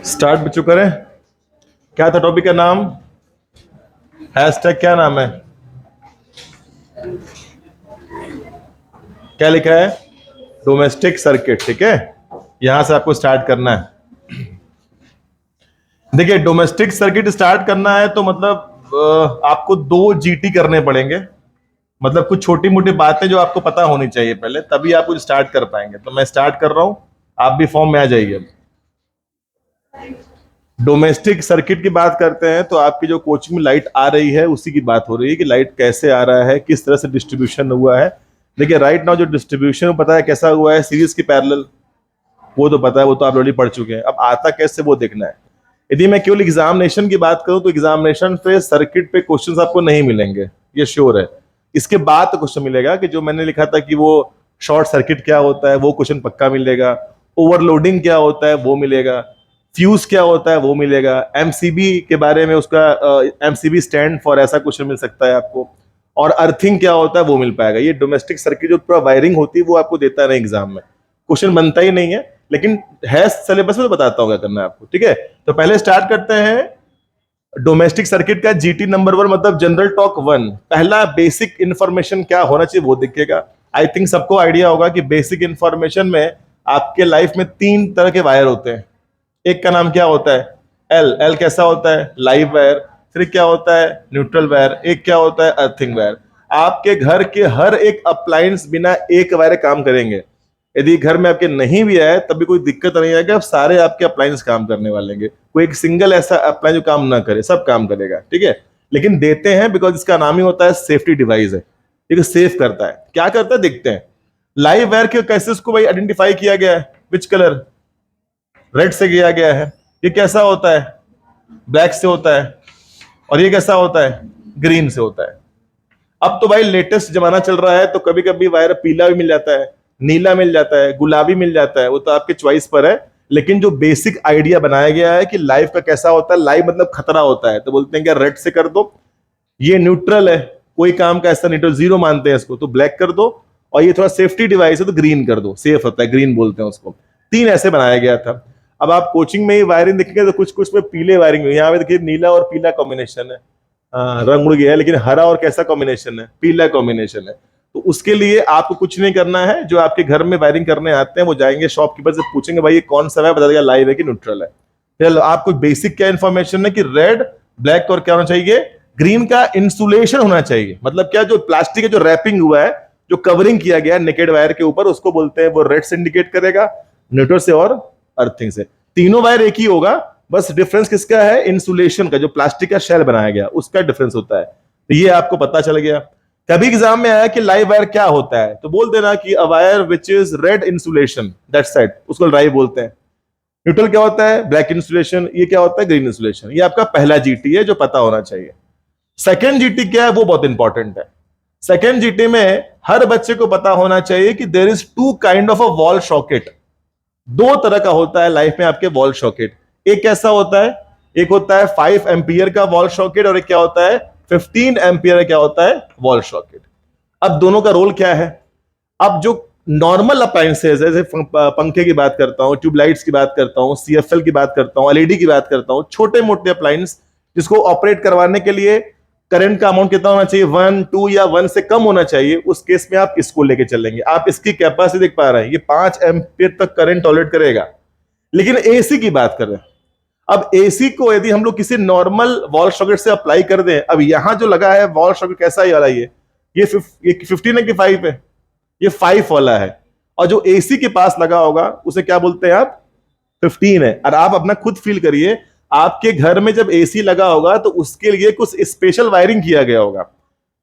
Start बच्चों करें। क्या था टॉपिक का नाम? हैशटैग क्या नाम है? क्या लिखा है? Domestic circuit. ठीक है, यहां से आपको स्टार्ट करना है। देखिए, डोमेस्टिक सर्किट स्टार्ट करना है तो मतलब आपको 2 जीटी करने पड़ेंगे। मतलब कुछ छोटी मोटी बातें जो आपको पता होनी चाहिए पहले, तभी आप कुछ स्टार्ट कर पाएंगे। तो मैं स्टार्ट कर रहा हूं, आप भी फॉर्म में आ जाइए। अब डोमेस्टिक सर्किट की बात करते हैं तो आपकी जो कोचिंग में लाइट आ रही है उसी की बात हो रही है कि लाइट कैसे आ रहा है, किस तरह से डिस्ट्रीब्यूशन हुआ है। देखिए, राइट नाउ जो डिस्ट्रीब्यूशन पता है कैसा हुआ है, सीरीज की पैरेलल, वो तो पता है, वो तो आप ऑलरेडी पढ़ चुके हैं। अब आता कैसे वो देखना है। यदि मैं केवल एग्जामिनेशन की बात करूं तो एग्जामिनेशन पे सर्किट पे क्वेश्चंस आपको नहीं मिलेंगे, ये श्योर है। इसके बाद तो क्वेश्चन मिलेगा कि जो मैंने लिखा था कि वो शॉर्ट सर्किट क्या होता है, वो क्वेश्चन पक्का मिलेगा। ओवरलोडिंग क्या होता है वो मिलेगा। फ्यूज क्या होता है वो मिलेगा। एमसीबी के बारे में, उसका एमसीबी स्टैंड फॉर ऐसा क्वेश्चन मिल सकता है आपको। और अर्थिंग क्या होता है वो मिल पाएगा। ये डोमेस्टिक सर्किट जो पूरा वायरिंग होती है वो आपको देता नहीं एग्जाम में, क्वेश्चन बनता ही नहीं है, लेकिन है सिलेबस में तो बताता हूँ क्या करना है आपको। ठीक है, तो पहले स्टार्ट करते हैं डोमेस्टिक सर्किट का। जीटी नंबर 1 मतलब जनरल टॉक 1। पहला बेसिक इंफॉर्मेशन क्या होना चाहिए वो दिखेगा। आई थिंक सबको आइडिया होगा कि बेसिक इंफॉर्मेशन में आपके लाइफ में 3 तरह के वायर होते हैं। एक का नाम क्या होता है? एल। एल कैसा होता है? Live wire. फिर क्या होता है? Neutral wire. एक क्या होता है? Earthing wire. आपके घर के हर एक अप्लायंस बिना एक वायर काम करेंगे। यदि घर में आपके नहीं भी है तब भी कोई दिक्कत नहीं आएगा, सारे आपके अप्लायंस काम करने वाले हैं। कोई एक सिंगल ऐसा अप्लायंस जो काम ना करे, सब काम करेगा। ठीक है, लेकिन देते हैं बिकॉज इसका नाम ही होता है सेफ्टी डिवाइस है। ठीक है, सेफ करता है। क्या करता है देखते हैं। लाइव वायर के कैसे उसको भाई आइडेंटिफाई किया गया है? Which colour? रेड से किया गया है। ये कैसा होता है? ब्लैक से होता है। और ये कैसा होता है? ग्रीन से होता है। अब तो भाई लेटेस्ट जमाना चल रहा है तो कभी कभी वायर पीला भी मिल जाता है, नीला मिल जाता है, गुलाबी मिल जाता है, वो तो आपके चॉइस पर है। लेकिन जो बेसिक आइडिया बनाया गया है कि लाइव का कैसा होता है, लाइव मतलब खतरा होता है तो बोलते हैं कि रेड से कर दो। ये न्यूट्रल है, कोई काम का ऐसा न्यूट्रल, जीरो मानते हैं इसको, तो ब्लैक कर दो। और ये थोड़ा सेफ्टी डिवाइस है तो ग्रीन कर दो, सेफ होता है, ग्रीन बोलते हैं उसको। 3 ऐसे बनाया गया था। अब आप कोचिंग में ही वायरिंग देखेंगे तो कुछ कुछ में पीले वायरिंग, यहाँ पे देखिए नीला और पीला कॉम्बिनेशन है। रंग उड़ गया है, लेकिन हरा और कैसा कॉम्बिनेशन है? पीला कॉम्बिनेशन है। तो उसके लिए आपको कुछ नहीं करना है। जो आपके घर में वायरिंग करने आते हैं वो जाएंगे शॉपकीपर से पूछेंगे भाई ये कौन सा है, बता देगा लाइव है कि न्यूट्रल है। फिर आपको बेसिक क्या इन्फॉर्मेशन है कि रेड, ब्लैक और क्या होना चाहिए? ग्रीन का इंसुलेशन होना चाहिए। मतलब क्या, जो प्लास्टिक है, जो रैपिंग हुआ है, जो कवरिंग किया गया है नेकेड वायर के ऊपर, उसको बोलते हैं, वो रेड से इंडिकेट करेगा, न्यूट्रल से और अर्थिंग से। तीनों वायर एक ही होगा, बस डिफरेंस किसका है? इंसुलेशन का, जो प्लास्टिक का शेल बनाया गया उसका डिफरेंस होता है। तो ये आपको पता चल गया। कभी एग्जाम में आया कि लाइव वायर क्या होता है तो बोल देना कि a wire which is red insulation, that side, उसको लाइव बोलते हैं। न्यूट्रल क्या होता है? Black insulation. ये क्या होता है? Green insulation. ये आपका पहला जीटी है जो पता होना चाहिए। सेकेंड जीटी क्या है वो बहुत इंपॉर्टेंट है। सेकेंड जीटी में हर बच्चे को पता होना चाहिए कि there is 2 kind of a wall socket. 2 तरह का होता है लाइफ में आपके वॉल सॉकेट। एक कैसा होता है? एक होता है 5 एम्पियर का वॉल सॉकेट, और एक क्या होता है? 15 एम्पियर क्या होता है? Wall socket. अब दोनों का रोल क्या है? अब जो नॉर्मल अप्लायंसेस, जैसे पंखे की बात करता हूं, ट्यूबलाइट्स की बात करता हूं, सीएफएल की बात करता हूं, एलईडी की बात करता हूं, छोटे मोटे अप्लायंस जिसको ऑपरेट करवाने के लिए करंट का अमाउंट कितना होना चाहिए? 1, 2 या 1 से कम होना चाहिए। उस केस में आप इसको लेके चलेंगे। आप इसकी कैपेसिटी देख पा रहे हैं, ये 5 एम्पियर तक करंट टॉलरेट करेगा। लेकिन एसी की बात करें, अब एसी को यदि हम लोग किसी नॉर्मल वॉल सॉकेट से अप्लाई कर दें, अब यहां जो लगा है वॉल सॉकेट कैसा ही वाला, ये 15 है कि 5 है? ये 5 वाला है। और जो एसी के पास लगा होगा उसे क्या बोलते हैं आप? 15 है। और आप अपना खुद फील करिए, आपके घर में जब एसी लगा होगा तो उसके लिए कुछ स्पेशल वायरिंग किया गया होगा।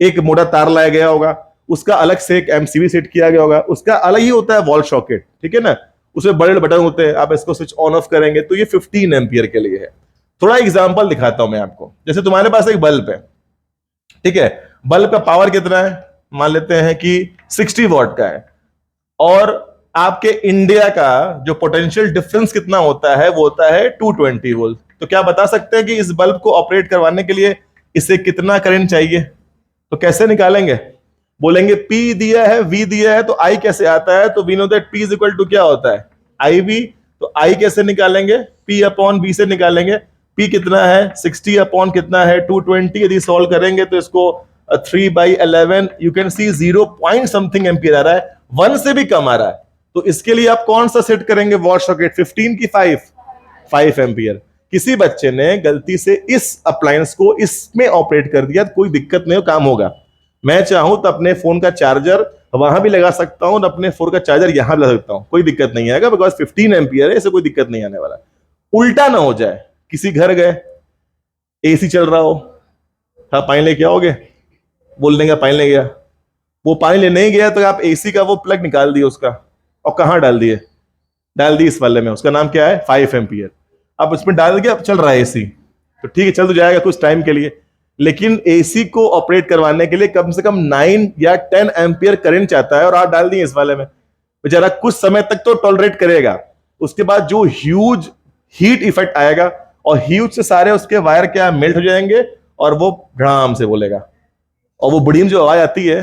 एक मोटा तार लाया गया होगा, उसका अलग से एक एमसीबी सेट किया गया होगा, उसका अलग ही होता है वॉल सॉकेट। ठीक है ना, उसमें बड़े बटन होते हैं, आप इसको स्विच ऑन ऑफ करेंगे तो ये 15 एम्पियर के लिए है। थोड़ा एग्जांपल दिखाता हूं मैं आपको। जैसे तुम्हारे पास एक बल्ब है, ठीक है, बल्ब का पावर कितना है? मान लेते हैं कि 60 वॉट का है। और आपके इंडिया का जो पोटेंशियल डिफरेंस कितना होता है वो होता है 220 वोल्ट। तो क्या बता सकते हैं कि इस बल्ब को ऑपरेट करवाने के लिए इसे कितना करंट चाहिए? तो कैसे निकालेंगे? बोलेंगे P दिया है, V दिया है, तो I कैसे आता है? तो we know that P is equal to क्या होता है? IV। तो I कैसे निकालेंगे? P अपॉन V से निकालेंगे। P कितना है? 60 अपॉन कितना है? 220। यदि सॉल्व करेंगे तो इसको 3/11 you can see 0 point something ampere आ रहा है, 1 से भी कम आ रहा है। तो इसके लिए आप कौन सा सेट करेंगे वॉट सॉकेट? 15 की 5 एम्पियर। किसी बच्चे ने गलती से इस अप्लायंस को इसमें ऑपरेट कर दिया, तो कोई दिक्कत नहीं हो, काम होगा। मैं चाहूं तो अपने फोन का चार्जर वहां भी लगा सकता हूं और अपने फोन का चार्जर यहां भी लगा सकता हूं, कोई दिक्कत नहीं आएगा, बिकॉज 15 एम्पियर है, इससे कोई दिक्कत नहीं आने वाला। उल्टा ना हो जाए, किसी घर गए, एसी चल रहा हो, हाँ पानी लेके आओगे, बोल देंगे पानी ले गया, वो पानी ले नहीं गया तो आप एसी का वो प्लग निकाल दिए उसका, और कहां डाल दिए? डाल दी इस वाले में, उसका नाम क्या है? 5 एम्पियर। अब उसमें डाल दिया, अब चल रहा है एसी, तो ठीक है चल तो जाएगा कुछ टाइम के लिए, लेकिन एसी को ऑपरेट करवाने के लिए कम से कम 9 या 10 एम्पियर करंट चाहता है, और आप डाल दिए इस वाले में, बेचारा कुछ समय तक तो टॉलरेट करेगा, उसके बाद जो ह्यूज हीट इफेक्ट आएगा, और ह्यूज से सारे उसके वायर क्या मेल्ट हो जाएंगे, और वो भड़ाम से बोलेगा, और वो बड़ी जो आवाज आती है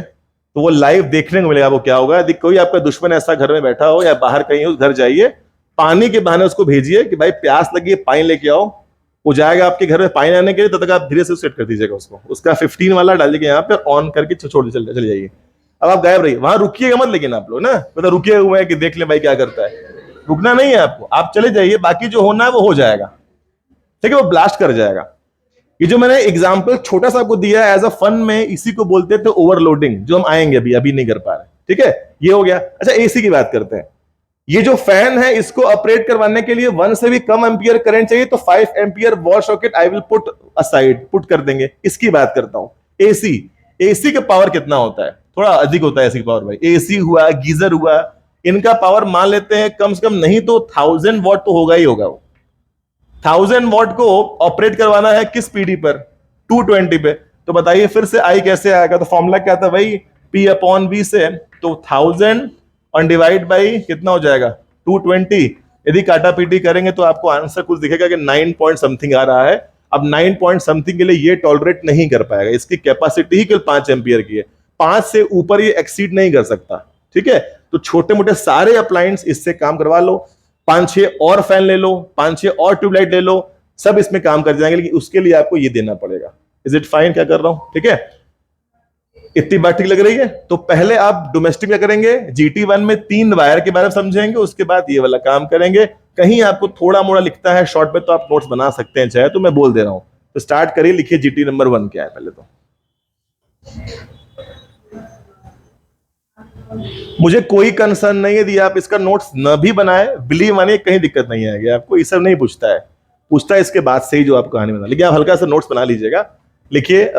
तो वो लाइव देखने को मिलेगा। वो क्या होगा? यदि कोई आपका दुश्मन ऐसा घर में बैठा हो या बाहर कहीं हो, घर जाइए, पानी के बहाने उसको भेजिए कि भाई प्यास लगी है, पानी लेके आओ, वो जाएगा आपके घर में पानी आने के लिए, तब तक आप धीरे से सेट कर दीजिएगा उसको, उसका 15 वाला डालिएगा यहाँ पे, ऑन करके छोड़ चले जाइए। अब आप गायब रहिए, वहां रुकिएगा मत, लेकिन आप लोग ना मतलब रुके हुए हैं कि देख ले भाई क्या करता है, रुकना नहीं है आपको, आप चले जाइए, बाकी जो होना है वो हो जाएगा, ठीक है? वो ब्लास्ट कर जाएगा। ये जो मैंने एग्जांपल छोटा सा आपको दिया है एज अ फन में, इसी को बोलते थे ओवरलोडिंग, जो हम आएंगे अभी नहीं कर पा रहे, ठीक है? ये हो गया। अच्छा, एसी की बात करते हैं। ये जो फैन है, इसको ऑपरेट करवाने के लिए 1 से भी कम एम्पियर करंट चाहिए, तो 5 ampere wall socket I will put aside, put कर देंगे। इसकी बात करता हूं, एसी। एसी का पावर कितना होता है? थोड़ा अधिक होता है एसी का पावर भाई। एसी हुआ, गीजर हुआ, इनका पावर मान लेते हैं कम से कम नहीं तो 1000 वॉट तो होगा ही होगा। वो 1000 वॉट को ऑपरेट करवाना है किस पीडी पर? 220 पे। तो बताइए फिर से आई कैसे आएगा? तो फॉर्मूला क्या था भाई? P अपॉन V से, तो 1000 और डिवाइड बाई कितना हो जाएगा? 220। यदि काटा पीटी करेंगे तो आपको आंसर कुछ दिखेगा कि 9 पॉइंट समथिंग आ रहा है। अब 9 पॉइंट समथिंग के लिए ये टॉलरेट नहीं कर पाएगा, इसकी कैपेसिटी ही केवल 5 एम्पियर की है, 5 से ऊपर ये एक्सीड नहीं कर सकता, ठीक है? तो छोटे मोटे सारे अप्लायंस इससे काम करवा लो, 5-6 और फैन ले लो, 5-6 और ट्यूबलाइट ले लो, सब इसमें काम कर जाएंगे, लेकिन उसके लिए आपको ये देना पड़ेगा। Is it fine? क्या कर रहा हूं, ठीक है? इतनी बात ठीक लग रही है? तो पहले आप डोमेस्टिक में करेंगे, GT1 में 3 वायर के बारे में समझेंगे, उसके बाद ये वाला काम करेंगे। कहीं आपको थोड़ा मोड़ा लिखता है शॉर्ट में तो आप नोट्स बना सकते हैं चाहे, तो मैं बोल दे रहा हूं। तो स्टार्ट करिए, लिखिए GT नंबर 1 क्या है पहले तो। मुझे कोई कंसर्न नहीं है यदि आप इसका नोट्स न भी बनाए, बिलीव मानिए कहीं दिक्कत नहीं आएगी आपको, ये सब नहीं पूछता है, पूछता है इसके बाद से ही जो आप कहानी बना, लेकिन आप हल्का सा नोट्स बना लीजिएगा। लिखिए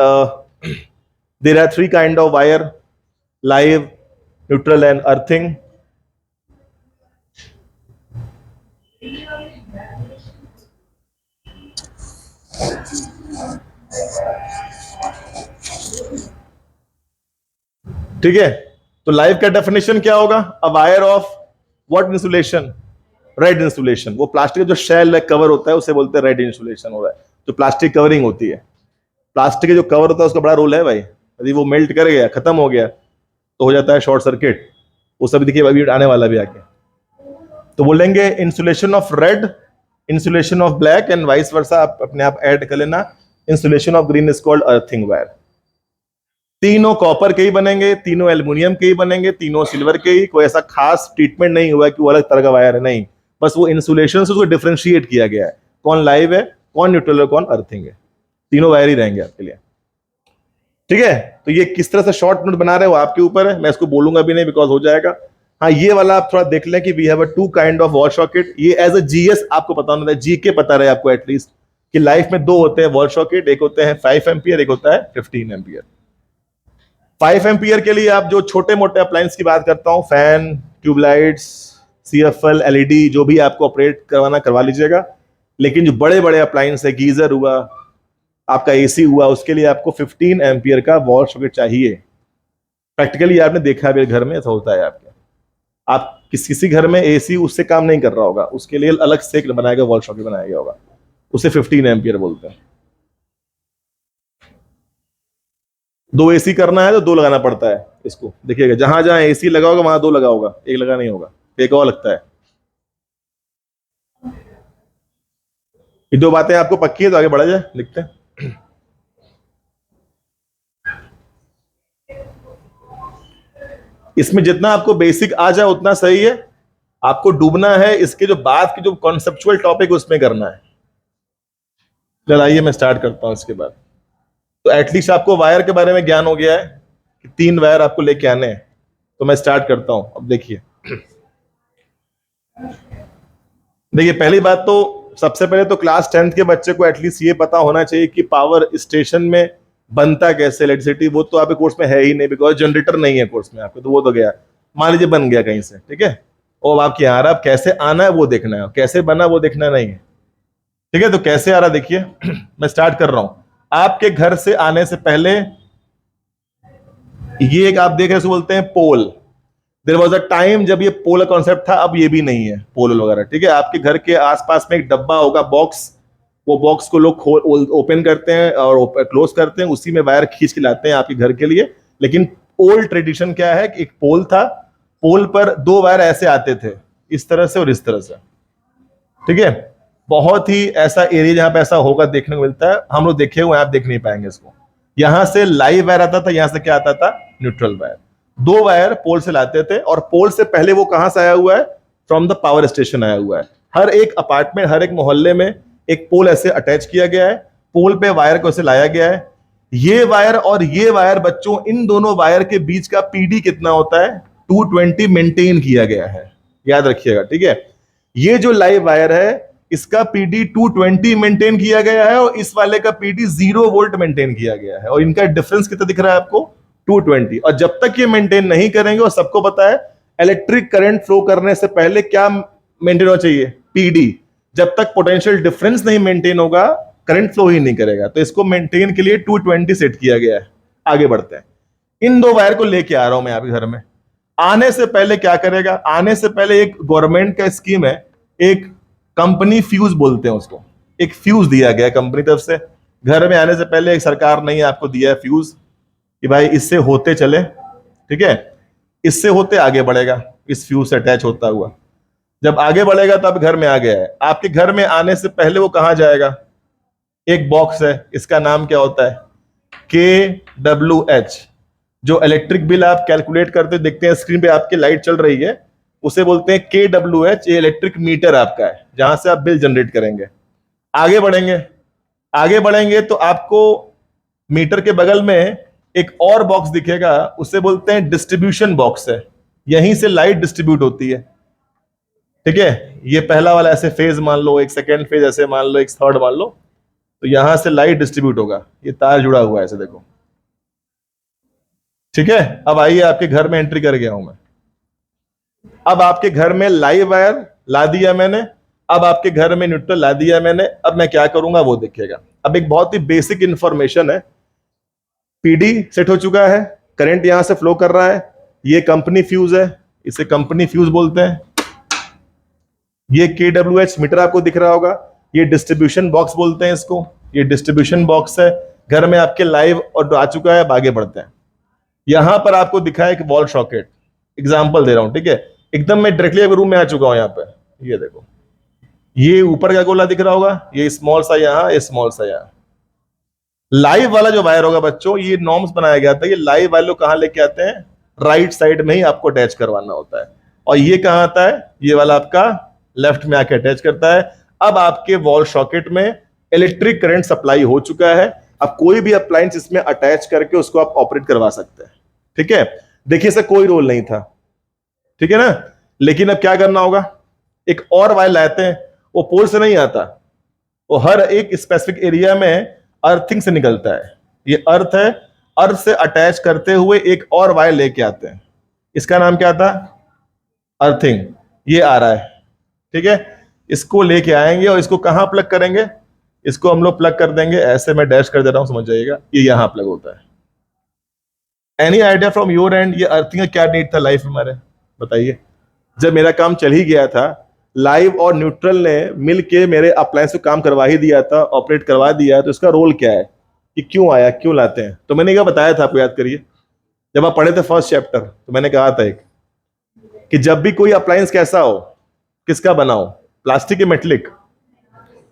there are 3 kind of wire, live, neutral and earthing. ठीक है? तो लाइव का डेफिनेशन क्या होगा? A wire of what insulation? Red insulation. वो प्लास्टिक का जो शेल कवर होता है उसे बोलते हैं रेड इंसुलेशन हो रहा है, जो प्लास्टिक कवरिंग होती है। प्लास्टिक का जो कवर होता है उसका बड़ा रोल है भाई, यदि वो मेल्ट कर गया, खत्म हो गया, तो हो जाता है शॉर्ट सर्किट। वो सब देखिए अभी आने वाला भी आगे। तो बोलेंगे insulation of red, insulation of black and vice versa, आप अपने आप ऐड कर लेना। Insulation of green is called earthing wire. तीनों कॉपर के ही बनेंगे, तीनों एल्युमिनियम के ही बनेंगे, तीनों सिल्वर के ही, कोई ऐसा खास ट्रीटमेंट नहीं हुआ कि वो अलग तरह का वायर है, नहीं, बस वो इंसुलेशन से उसको डिफरेंशिएट किया गया है, कौन लाइव है, कौन न्यूट्रल है, कौन अर्थिंग है। तीनों वायर ही रहेंगे आपके लिए, ठीक है? तो ये किस तरह से शॉर्ट नोट बना रहे हो आपके ऊपर है, मैं इसको बोलूंगा भी नहीं बिकॉज हो जाएगा। हाँ, ये वाला आप थोड़ा देख लें कि we have a 2 kind of wall socket. ये एज अ जीएस आपको पता होना है, जीके पता रहे आपको एटलीस्ट, कि लाइफ में 2 होते हैं वॉल सॉकेट, एक होते हैं 5 एम्पियर, एक होता है 15 एम्पियर। 5 एम्पियर के लिए आप जो छोटे मोटे अप्लायंस की बात करता हूं, फैन, ट्यूबलाइट्स, CFL, LED, जो भी आपको ऑपरेट करवाना करवा लीजिएगा। लेकिन जो बड़े बड़े अप्लायंस है, गीजर हुआ, आपका एसी हुआ, उसके लिए आपको 15 एम्पियर का वॉल सॉकेट चाहिए। प्रैक्टिकली आपने देखा है घर में ऐसा होता है आपके, आप किसी घर में एसी उससे काम नहीं कर रहा होगा, उसके लिए अलग से बनाया गया वॉल सॉकेट बनाया गया होगा, उसे 15 एम्पियर बोलते हैं। दो एसी करना है तो दो लगाना पड़ता है इसको, देखिएगा जहां जहां एसी लगा होगा वहां दो लगा होगा, एक लगा नहीं होगा, एक और लगता है। ये दो बातें आपको पक्की है तो आगे बढ़ा जाए, लिखते हैं। इसमें जितना आपको बेसिक आ जाए उतना सही है, आपको डूबना है इसके जो बाद के जो कॉन्सेप्चुअल टॉपिक उसमें करना है। चलिए मैं स्टार्ट करता हूं इसके बाद। तो एटलीस्ट आपको वायर के बारे में ज्ञान हो गया है कि 3 वायर आपको लेके आने हैं। तो मैं स्टार्ट करता हूं। अब देखिए पहली बात तो सबसे पहले तो क्लास 10th के बच्चे को एटलीस्ट ये पता होना चाहिए कि पावर स्टेशन में बनता कैसे इलेक्ट्रिसिटी। वो तो आपके कोर्स में है ही नहीं, बिकॉज जनरेटर नहीं है कोर्स में आपके, तो वो तो गया, मान लीजिए बन गया कहीं से, ठीक है, और आपके यहाँ आ रहा, कैसे आना है वो देखना है, कैसे बना वो देखना नहीं है, ठीक है। तो कैसे आ रहा देखिए मैं स्टार्ट कर रहा हूं। आपके घर से आने से पहले ये एक आप देख रहे बोलते हैं पोल। देयर वाज अ टाइम जब ये पोल का कॉन्सेप्ट था, अब ये भी नहीं है पोल वगैरह, ठीक है। आपके घर के आसपास में एक डब्बा होगा, बॉक्स, वो बॉक्स को लोग ओपन करते हैं और क्लोज करते हैं, उसी में वायर खींच के लाते हैं आपके घर के लिए। लेकिन ओल्ड ट्रेडिशन क्या है कि एक पोल था, पोल पर 2 वायर ऐसे आते थे, इस तरह से और इस तरह से, ठीक है। बहुत ही ऐसा एरिया जहां पे ऐसा होगा देखने को मिलता है, हम लोग देखे हुए, आप देख नहीं पाएंगे इसको। यहां से लाइव वायर आता था, यहां से क्या आता था, न्यूट्रल वायर। 2 वायर पोल से लाते थे, और पोल से पहले वो कहां से आया हुआ है, फ्रॉम द पावर स्टेशन आया हुआ है। हर एक अपार्टमेंट, हर एक मोहल्ले में एक पोल ऐसे अटैच किया गया है, पोल पे वायर को ऐसे लाया गया है। ये वायर और ये वायर बच्चों, इन दोनों वायर के बीच का पीडी कितना होता है, 220 मेंटेन किया गया है, याद रखिएगा, ठीक है। ये जो लाइव वायर है इसका पीडी 220 मेंटेन किया गया है, और इस वाले का पीडी 0 वोल्ट मेंटेन किया गया है, और इनका डिफरेंस कितना दिख रहा है आपको, 220। और जब तक ये मेंटेन नहीं करेंगे, और सबको पता है इलेक्ट्रिक करंट फ्लो करने से पहले क्या मेंटेन होना चाहिए, पीडी। जब तक पोटेंशियल डिफरेंस नहीं मेंटेन होगा, करंट फ्लो ही नहीं करेगा। तो इसको मेंटेन के लिए 220 सेट किया गया है। आगे बढ़ते हैं। इन 2 वायर को लेके आ रहा हूं मैं आपके घर में। आने से पहले क्या करेगा, आने से पहले एक गवर्नमेंट का स्कीम है, एक कंपनी फ्यूज बोलते हैं उसको, एक फ्यूज दिया गया कंपनी तरफ से। घर में आने से पहले एक सरकार ने आपको दिया है फ्यूज कि भाई इससे होते चले, ठीक है, इससे होते आगे बढ़ेगा, इस फ्यूज से अटैच होता हुआ जब आगे बढ़ेगा तो अब घर में आ गया है। आपके घर में आने से पहले वो कहां जाएगा, एक बॉक्स है, इसका नाम क्या होता है, KWH। जो इलेक्ट्रिक बिल आप कैलकुलेट करते देखते हैं स्क्रीन पे आपकी लाइट चल रही है, उसे बोलते हैं KWH। ये इलेक्ट्रिक मीटर आपका है, जहां से आप बिल जनरेट करेंगे। आगे बढ़ेंगे, आगे बढ़ेंगे तो आपको मीटर के बगल में एक और बॉक्स दिखेगा, उसे बोलते हैं डिस्ट्रीब्यूशन बॉक्स है। यहीं से लाइट डिस्ट्रीब्यूट होती है, ठीक है। ये पहला वाला ऐसे फेज मान लो, एक सेकेंड फेज ऐसे मान लो, एक थर्ड मान लो, तो यहां से लाइट डिस्ट्रीब्यूट होगा। ये तार जुड़ा हुआ है ऐसे, देखो, ठीक है। अब आइए, आपके घर में एंट्री कर गया हूं मैं। अब आपके घर में लाइव वायर ला दिया मैंने, अब आपके घर में न्यूट्रल ला दिया मैंने। अब मैं क्या करूंगा वो देखिएगा। अब एक बहुत ही बेसिक इंफॉर्मेशन है, पीडी सेट हो चुका है, करंट यहां से फ्लो कर रहा है, ये कंपनी फ्यूज है, इसे कंपनी फ्यूज बोलते हैं। ये KWH मीटर आपको दिख रहा होगा, ये डिस्ट्रीब्यूशन बॉक्स बोलते हैं इसको, ये डिस्ट्रीब्यूशन बॉक्स है। घर में आपके लाइव और आ चुका है। अब आगे बढ़ते हैं। यहां पर आपको दिखा है एक वॉल सॉकेट, एग्जांपल दे रहा हूं, ठीक है। एकदम मैं डायरेक्टली रूम में आ चुका हूं। यहाँ पे ये देखो, ये ऊपर का गोला दिख रहा होगा, ये स्मॉल सा यहाँ, ये स्मॉल सा यहाँ। लाइव वाला जो वायर होगा बच्चों, ये नॉर्म्स बनाया गया था, ये लाइव वाले लोग कहां लेके आते हैं, राइट साइड में ही आपको अटैच करवाना होता है। और ये कहां आता है, ये वाला आपका लेफ्ट में आके अटैच करता है। अब आपके वॉल सॉकेट में इलेक्ट्रिक करंट सप्लाई हो चुका है। अब कोई भी अप्लायंस इसमें अटैच करके उसको आप ऑपरेट करवा सकते हैं, ठीक है। देखिए, इसका कोई रोल नहीं था, ठीक है ना। लेकिन अब क्या करना होगा, एक और वायर लाते हैं, वो पोल से नहीं आता, वो हर एक स्पेसिफिक एरिया में अर्थिंग से निकलता है। ये अर्थ है, अर्थ से अटैच करते हुए एक और वायर लेके आते हैं, इसका नाम क्या था, अर्थिंग। ये आ रहा है, ठीक है। इसको लेके आएंगे और इसको कहां प्लग करेंगे, इसको हम लोग प्लग कर देंगे, ऐसे मैं डैश कर दे रहा हूं, समझ जाइएगा, ये यहां प्लग होता है। Any idea from your and, ये अर्थिंग का क्या नीड था लाइफ में हमारे, बताइए। जब मेरा काम चल ही गया था, लाइव और न्यूट्रल ने मिलके मेरे अप्लायंस को काम करवा ही दिया था, ऑपरेट करवा दिया, तो इसका रोल क्या है, कि क्यों आया, क्यों लाते हैं। तो मैंने क्या बताया था आपको, याद करिए, जब आप पढ़े थे फर्स्ट चैप्टर, तो मैंने कहा था एक कि जब भी कोई अप्लायंस कैसा हो, किसका बनाओ, प्लास्टिक के मेटलिक,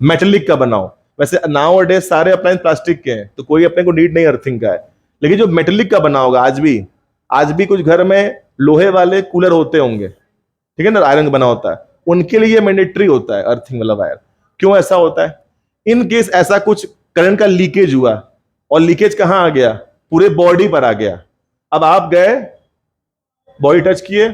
मेटलिक का बनाओ। वैसे नाउ अ डेज सारे अप्लायंस प्लास्टिक के हैं, तो कोई अपने को नीड नहीं अर्थिंग का है, लेकिन जो मेटलिक का बना होगा, आज भी कुछ घर में लोहे वाले कूलर होते होंगे, ठीक है ना, आयरन बना होता है, उनके लिए मैंडेटरी होता है अर्थिंग वाला वायर। क्यों ऐसा होता है? इन केस ऐसा कुछ करंट का लीकेज हुआ, और लीकेज कहां आ गया, पूरे बॉडी पर आ गया। अब आप गए, बॉडी टच किए,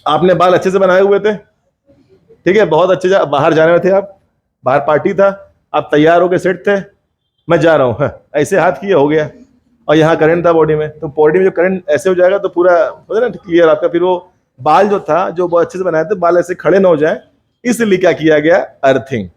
आपने बाल अच्छे से बनाए हुए थे, ठीक है, बहुत अच्छे से बाहर जाने थे आप, बाहर पार्टी था, आप तैयार होके सेट थे, मैं जा रहा हूं, हाँ, ऐसे हाथ किए, हो गया, और यहाँ करंट था बॉडी में, तो बॉडी में जो करंट ऐसे हो जाएगा तो पूरा हो ना क्लियर आपका। फिर वो बाल जो था, जो बहुत अच्छे से बनाए थे, बाल ऐसे खड़े ना हो जाए, इसलिए क्या किया गया, अर्थिंग।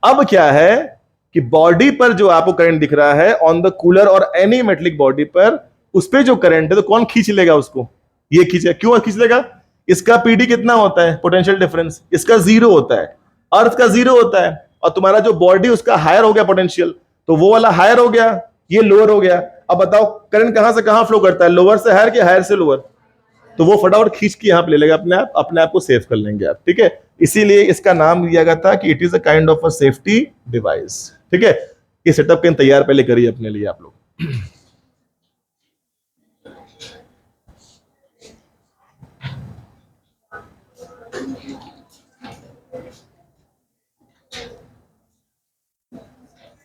अब क्या है कि बॉडी पर जो आपको करंट दिख रहा है, ऑन द कूलर और एनी मेटलिक बॉडी पर, उस पर जो करंट है, तो कौन खींच लेगा उसको, ये खींचे। क्यों खींच लेगा? इसका पीडी कितना होता है, पोटेंशियल डिफरेंस, इसका 0 होता है, अर्थ का 0 होता है, और तुम्हारा जो बॉडी उसका हायर हो गया पोटेंशियल, तो वो वाला हायर हो गया, ये लोअर हो गया। अब बताओ करंट कहां से कहां फ्लो करता है, लोअर से हायर के हायर से लोअर, तो वो फटाफट खींच के यहां पे ले लेगा, अपने आप को सेव कर लेंगे आप, ठीक है। इसीलिए इसका नाम दिया गया था कि it is a kind of a safety device, ठीक है। ये सेटअप के तैयार पहले करिए अपने लिए आप लोग।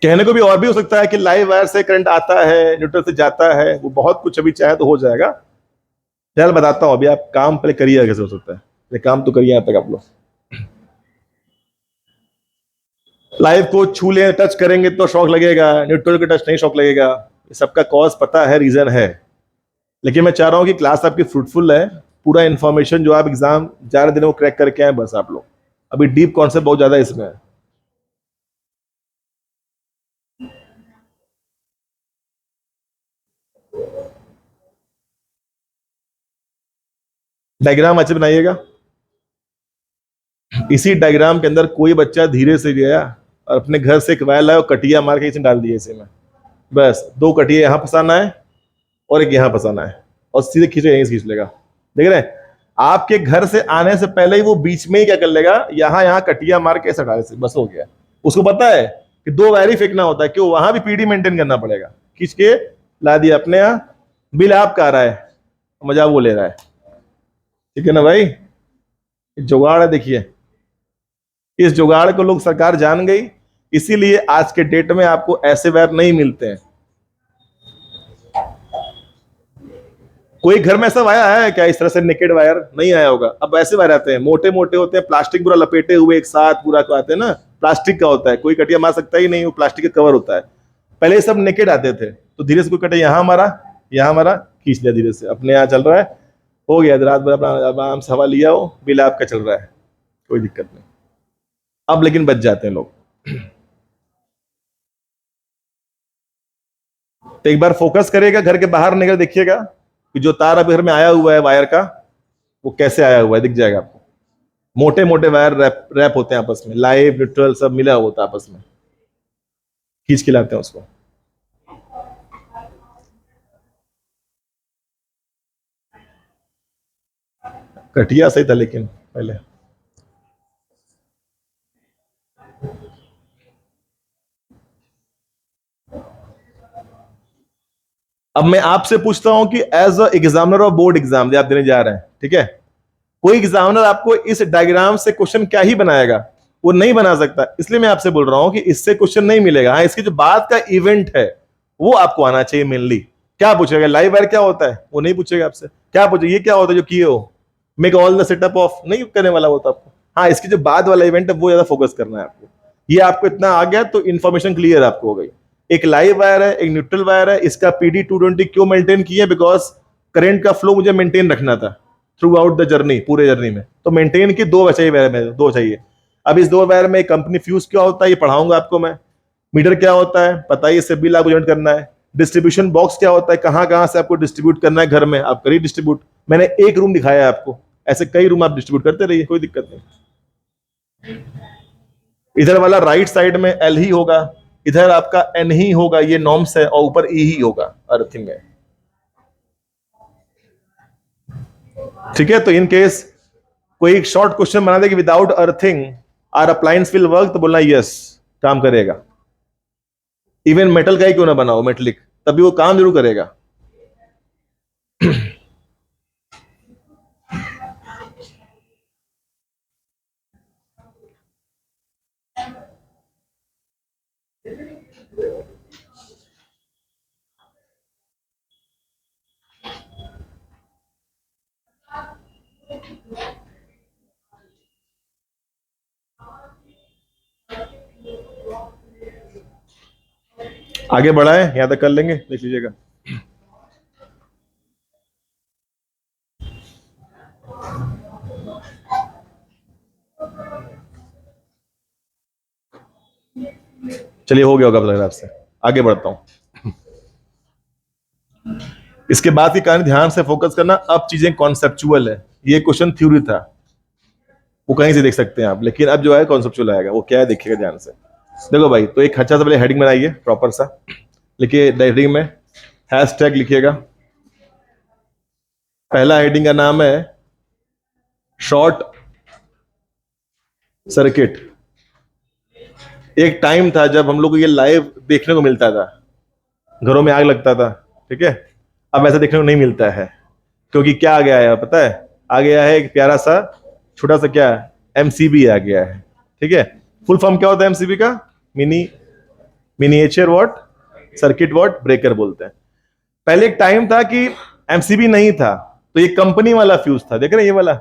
कहने को भी और भी हो सकता है कि लाइव वायर से करंट आता है, न्यूट्रल से जाता है, वो बहुत कुछ अभी चाहे तो हो जाएगा। चल बताता हूं, अभी आप काम पहले करिए, कैसे हो सकता है, ये काम तो करिए यहां तक आप लोग। लाइव को छू ले, टच करेंगे तो शॉक लगेगा, न्यूट्रल के टच नहीं शॉक लगेगा, ये सबका कॉज पता है, रीजन है। लेकिन मैं चाह रहा हूं कि क्लास आपकी फ्रूटफुल है, पूरा इंफॉर्मेशन जो आप एग्जाम 4 दिनों में क्रैक करके आए बस आप लोग। अभी डीप कॉन्सेप्ट बहुत ज्यादा इसमें है। डायग्राम अच्छे बनाइएगा। इसी डायग्राम के अंदर कोई बच्चा धीरे से गया और अपने घर से एक वायर लाया और कटिया मार के इसे डाल दिए इसे में, बस 2 कटिया यहां फंसाना है और एक यहां फंसाना है, और सीधे खींचे यहीं खींच लेगा। देख रहे हैं, आपके घर से आने से पहले ही वो बीच में ही क्या कर लेगा, यहां कटिया मार के ऐसा डाले से, बस हो गया। उसको पता है कि 2 वायर ही फेंकना होता है, क्यों, वहां भी पीडी मेंटेन करना पड़ेगा। खींच के ला दिया अपने यहां, बिल आपका आ रहा है, मजा वो ले रहा है, ठीक है ना भाई। जुगाड़ है, देखिए इस जुगाड़ को लोग सरकार जान गई, इसीलिए आज के डेट में आपको ऐसे वायर नहीं मिलते हैं। कोई घर में ऐसा वायर आया है क्या, इस तरह से नेकेड वायर नहीं आया होगा। अब ऐसे वायर आते हैं, मोटे मोटे होते हैं, प्लास्टिक पूरा लपेटे हुए एक साथ पूरा आते हैं ना, प्लास्टिक का होता है, कोई कटिया मार सकता ही नहीं, वो प्लास्टिक का कवर होता है। पहले सब नेकेड आते थे, तो धीरे से कोई कटिया यहाँ मारा, खींच लिया धीरे से, अपने यहाँ चल रहा है, हो गया, रात भर अपना आराम से हवा लिया हो, बिल आपका चल रहा है, कोई दिक्कत नहीं। अब लेकिन बच जाते हैं लोग। तो एक बार फोकस करिएगा, घर के बाहर निकल देखिएगा कि जो तार अभी घर में आया हुआ है वायर का, वो कैसे आया हुआ है, दिख जाएगा आपको। मोटे मोटे वायर रैप होते हैं आपस में, लाइव न्यूट्रल सब मिला होता है आपस में, खींच के लाते हैं उसको। कटिया सही था लेकिन पहले। अब मैं आपसे पूछता हूं कि as a examiner of board exam आप देने जा रहे हैं, ठीक है, कोई एग्जामिनर आपको इस डायग्राम से क्वेश्चन क्या ही बनाएगा, वो नहीं बना सकता। इसलिए मैं आपसे बोल रहा हूं कि इससे क्वेश्चन नहीं मिलेगा। हाँ, इसके जो बाद का इवेंट है वो आपको आना चाहिए मेनली। क्या पूछेगा, लाइव वायर क्या होता है, वो नहीं पूछेगा आपसे। क्या पूछेगा, ये क्या होता है जो किए हो, make all the setup of, नहीं करने वाला वो तो आपको। हाँ, इसके जो बाद वाला इवेंट है वो ज्यादा फोकस करना है आपको। ये आपको इतना आ गया तो इन्फॉर्मेशन क्लियर आपको हो गई। एक लाइव वायर है, एक न्यूट्रल वायर है, इसका पीडी 220 क्यों मेंटेन किया, बिकॉज करंट का फ्लो मुझे मेंटेन रखना था थ्रू आउट द जर्नी, पूरे जर्नी में। तो मेंटेन की 2 चाहिए वायर में, 2 चाहिए। अब इस 2 वायर में कंपनी फ्यूज क्या होता है ये पढ़ाऊंगा आपको मैं, मीटर क्या होता है पता है, इससे बिल आपको जनरेट करना है। डिस्ट्रीब्यूशन बॉक्स क्या होता है, कहां कहां से आपको डिस्ट्रीब्यूट करना है घर में, आप करिए डिस्ट्रीब्यूट। मैंने एक रूम दिखाया है आपको, ऐसे कई रूम आप डिस्ट्रीब्यूट करते रहिए, कोई दिक्कत नहीं। इधर वाला राइट साइड में एल ही होगा, इधर आपका एन ही होगा, ये नॉर्म्स है, और ऊपर ई ही होगा अर्थिंग में। ठीक है, तो इन केस कोई एक शॉर्ट क्वेश्चन बना दे कि without earthing our appliance will work, तो बोलना यस, काम करेगा। इवन मेटल का ही क्यों ना बनाओ, मेटलिक, तभी वो काम जरूर करेगा। आगे बढ़ाएं, यहां तक कर लेंगे, देख लीजिएगा। चलिए, हो गया होगा लग रहा है आपसे, आगे बढ़ता हूं। इसके बाद की कहानी ध्यान से फोकस करना, अब चीजें कॉन्सेप्चुअल है। ये क्वेश्चन थ्योरी था, वो कहीं से देख सकते हैं आप, लेकिन अब जो है कॉन्सेप्चुअल आएगा, वो क्या है देखिएगा ध्यान से। देखो भाई, तो एक अच्छा सा पहले हेडिंग बनाइए प्रॉपर सा, लिखिए हेडिंग में हैशटैग लिखिएगा। पहला हेडिंग का नाम है शॉर्ट सर्किट। एक टाइम था जब हम लोग को ये लाइव देखने को मिलता था, घरों में आग लगता था, ठीक है। अब ऐसा देखने को नहीं मिलता है, क्योंकि क्या आ गया है पता है? आ गया है एक प्यारा सा छोटा सा क्या, एमसीबी आ गया है, ठीक है। फुल फॉर्म क्या होता है एमसीबी का? Miniature what circuit what breaker बोलते हैं। पहले एक टाइम था कि एमसीबी नहीं था, तो ये कंपनी वाला फ्यूज था, देख रहे हैं ये वाला,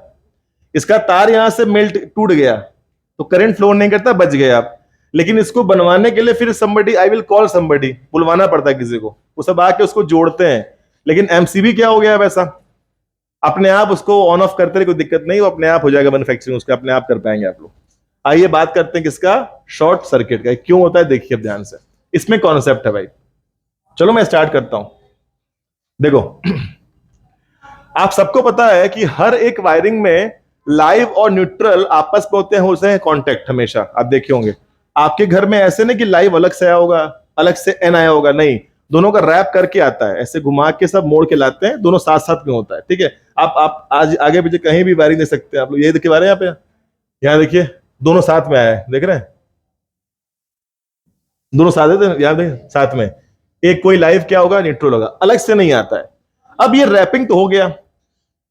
इसका तार यहां से मेल्ट टूट गया तो करंट फ्लो नहीं करता, बच गए आप। लेकिन इसको बनवाने के लिए फिर somebody, I will call somebody, बुलवाना पड़ता है किसी को, वो सब आके उसको जोड़ते हैं। लेकिन एमसीबी क्या हो गया वैसा, अपने आप उसको ऑन ऑफ करते रहे, कोई दिक्कत नहीं, वो अपने आप हो जाएगा मैन्युफैक्चरिंग, उसका अपने आप कर पाएंगे आप लोग। आइए बात करते हैं किसका, शॉर्ट सर्किट का। क्यों होता है देखिए अब ध्यान से, इसमें कॉन्सेप्ट है भाई। चलो मैं स्टार्ट करता हूं। देखो आप सबको पता है कि हर एक वायरिंग में लाइव और न्यूट्रल आपस में होते हैं, उसे कॉन्टेक्ट हमेशा आप देखे होंगे। आपके घर में ऐसे नहीं कि लाइव अलग से आया होगा, अलग से एन आया होगा, नहीं, दोनों का रैप करके आता है, ऐसे घुमा के सब मोड़ के लाते हैं, दोनों साथ साथ में होता है, ठीक है। आप आज आगे पीछे कहीं भी वायरिंग दे सकते हैं आप लोग, ये देखिए वायरिंग यहाँ पे, यहाँ देखिए दोनों साथ में आया है, देख रहे हैं दोनों साथ है, यहाँ देखिए साथ में, एक कोई लाइव क्या होगा, न्यूट्रल होगा, अलग से नहीं आता है। अब ये रैपिंग तो हो गया,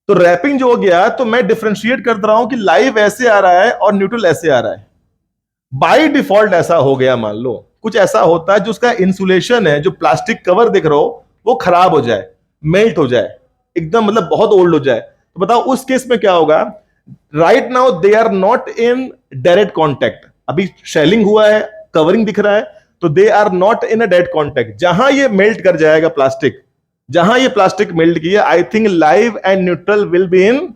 तो रैपिंग जो हो गया तो मैं डिफरेंशिएट कर रहा हूं कि लाइव ऐसे आ रहा है और न्यूट्रल ऐसे आ रहा है। बाय डिफॉल्ट ऐसा हो गया, मान लो कुछ ऐसा होता है जो उसका इंसुलेशन है, जो प्लास्टिक कवर दिख रहा हो वो खराब हो जाए, मेल्ट हो जाए एकदम, मतलब बहुत ओल्ड हो जाए, तो बताओ उस केस में क्या होगा। Right now they are not in direct contact, अभी शेलिंग हुआ है, कवरिंग दिख रहा है, तो they are not in a direct contact. जहां ये मेल्ट कर जाएगा प्लास्टिक, जहां ये प्लास्टिक मेल्ट किया, I think live and neutral will be in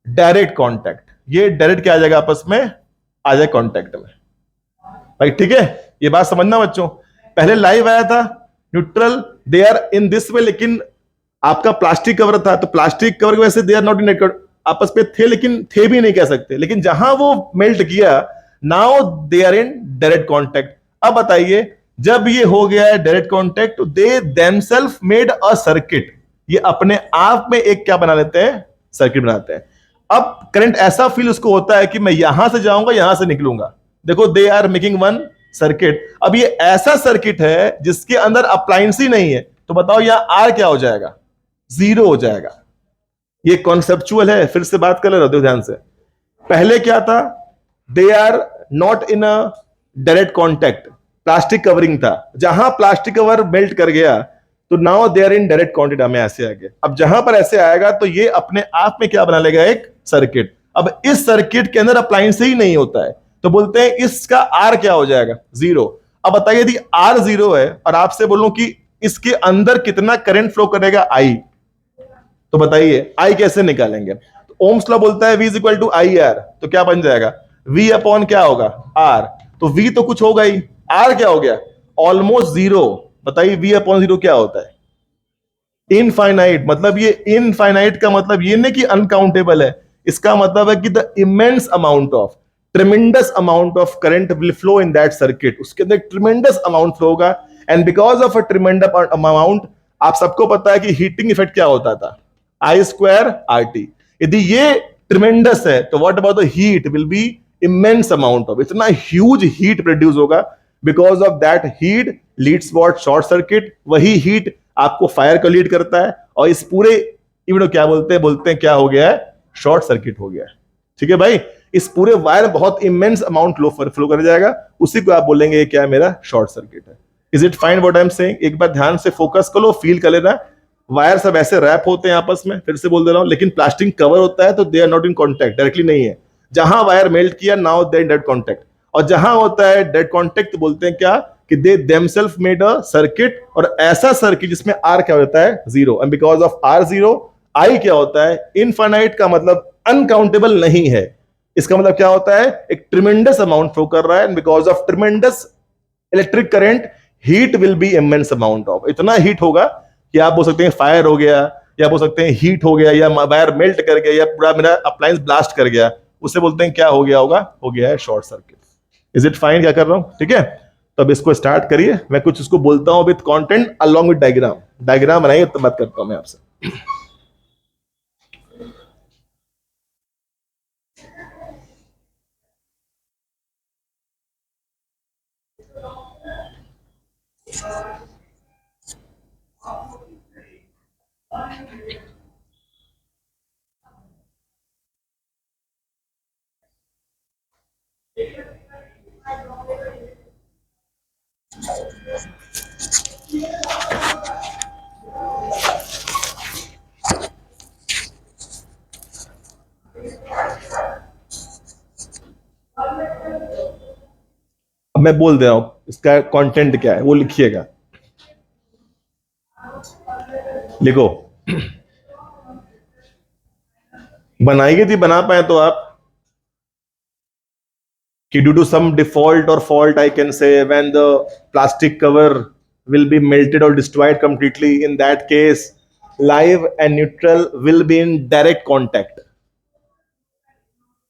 direct contact. ये डायरेक्ट क्या आ जाएगा, आपस में आ जाए कॉन्टैक्ट में भाई, ठीक है। ये बात समझना बच्चों, पहले लाइव आया था, neutral, they are in this way, लेकिन आपका प्लास्टिक कवर था, तो प्लास्टिक कवर की वजह से दे आर नॉट इन आपस में थे, लेकिन थे भी नहीं कह सकते, लेकिन जहां वो मेल्ट किया, now they are in direct contact. अब बताइए, जब ये हो गया है डायरेक्ट कॉन्टैक्ट, तो they themselves made a circuit, ये अपने आप में एक क्या बना लेते हैं, सर्किट बनाते हैं। अब करंट ऐसा फील उसको होता है कि मैं यहां से जाऊंगा, यहां से निकलूंगा, देखो they are making one circuit. अब ये ऐसा सर्किट है जिसके अंदर अप्लायंस ही नहीं है, तो बताओ यहां आर क्या हो जाएगा, जीरो हो जाएगा। ये कॉन्सेप्चुअल है, फिर से बात कर ले रहे हो ध्यान से। पहले क्या था, they are not in a direct contact, plastic covering था, जहां प्लास्टिक कवर मेल्ट कर गया तो now they are in direct contact, हमें ऐसे आ गया। अब जहां पर ऐसे आएगा तो ये अपने आप में क्या बना लेगा, एक सर्किट। अब इस सर्किट के अंदर अप्लायंस ही नहीं होता है, तो बोलते हैं इसका आर क्या हो जाएगा, जीरो। अब बताइए यदि आर जीरो है और आपसे बोलूं कि इसके अंदर कितना करंट फ्लो करेगा, आई, तो बताइए आई कैसे निकालेंगे। तो ओम्स लॉ बोलता है V is equal to I R, तो क्या बन जाएगा, V अपॉन क्या होगा, आर, तो V तो कुछ होगा ही, आर क्या हो गया, ऑलमोस्ट जीरो। बताइए V अपॉन जीरो क्या होता है, इनफाइनाइट। मतलब ये इनफाइनाइट का मतलब ये नहीं कि अनकाउंटेबल है, इसका मतलब है कि the immense amount of, tremendous amount of current will flow in that circuit, उसके अंदर ट्रिमेंडस अमाउंट फ्लो होगा, and because of a tremendous amount, आप सबको पता है कि हीटिंग इफेक्ट क्या होता था, आई स्क्वायर आर टी। यदि ये ट्रिमेंडस है तो what about the heat will be immense amount of, इतना ह्यूज हीट प्रोड्यूस होगा, because of that heat leads what, short circuit, वही हीट आपको फायर को लीड करता है, और इस पूरे इवेंट क्या बोलते हैं क्या हो गया है, शॉर्ट सर्किट हो गया है। ठीक है भाई, इस पूरे वायर में बहुत इमेंस अमाउंट फ्लो कर जाएगा, उसी को आप बोलेंगे ये क्या है, मेरा शॉर्ट सर्किट है। Is it fine what I am saying? एक बार ध्यान से फोकस कर लो, फील कर लेना। वायर सब ऐसे रैप होते हैं आपस में, फिर से बोल दे रहा हूं, लेकिन प्लास्टिक कवर होता है तो they are not in contact, directly नहीं है। जहां वायर मेल्ट किया, नाउ दे डेड कॉन्टैक्ट, और जहां होता है डेड कॉन्टैक्ट तो बोलते हैं क्या, कि they themselves made a circuit, और ऐसा सर्किट जिसमें आर क्या होता है, zero, and because of R zero, I क्या होता है, इनफाइनाइट, का मतलब अनकाउंटेबल नहीं है। इसका मतलब क्या होता है, एक ट्रिमेंडस अमाउंट फ्लो कर रहा है, and because of tremendous electric current, heat will be immense amount of, इतना हीट होगा कि आप बोल सकते हैं फायर हो गया, या बोल सकते हैं हीट हो गया, या वायर मेल्ट कर गया, या पूरा मेरा अप्लायंस ब्लास्ट कर गया, उससे बोलते हैं क्या हो गया होगा, हो गया है short circuit. Is it fine क्या कर रहा हूं? ठीक है, तो अब इसको स्टार्ट करिए, मैं कुछ इसको बोलता हूं with content along with diagram, diagram बनाइए तो बात करता हूं मैं आपसे। अब मैं बोल दे रहा हूं इसका कंटेंट क्या है, वो लिखिएगा, लिखो। बनाएंगे थी, बना पाए तो आप, कि due to some default or fault, I can say, when the plastic cover will be melted or destroyed completely, in that case live and neutral will be in direct contact,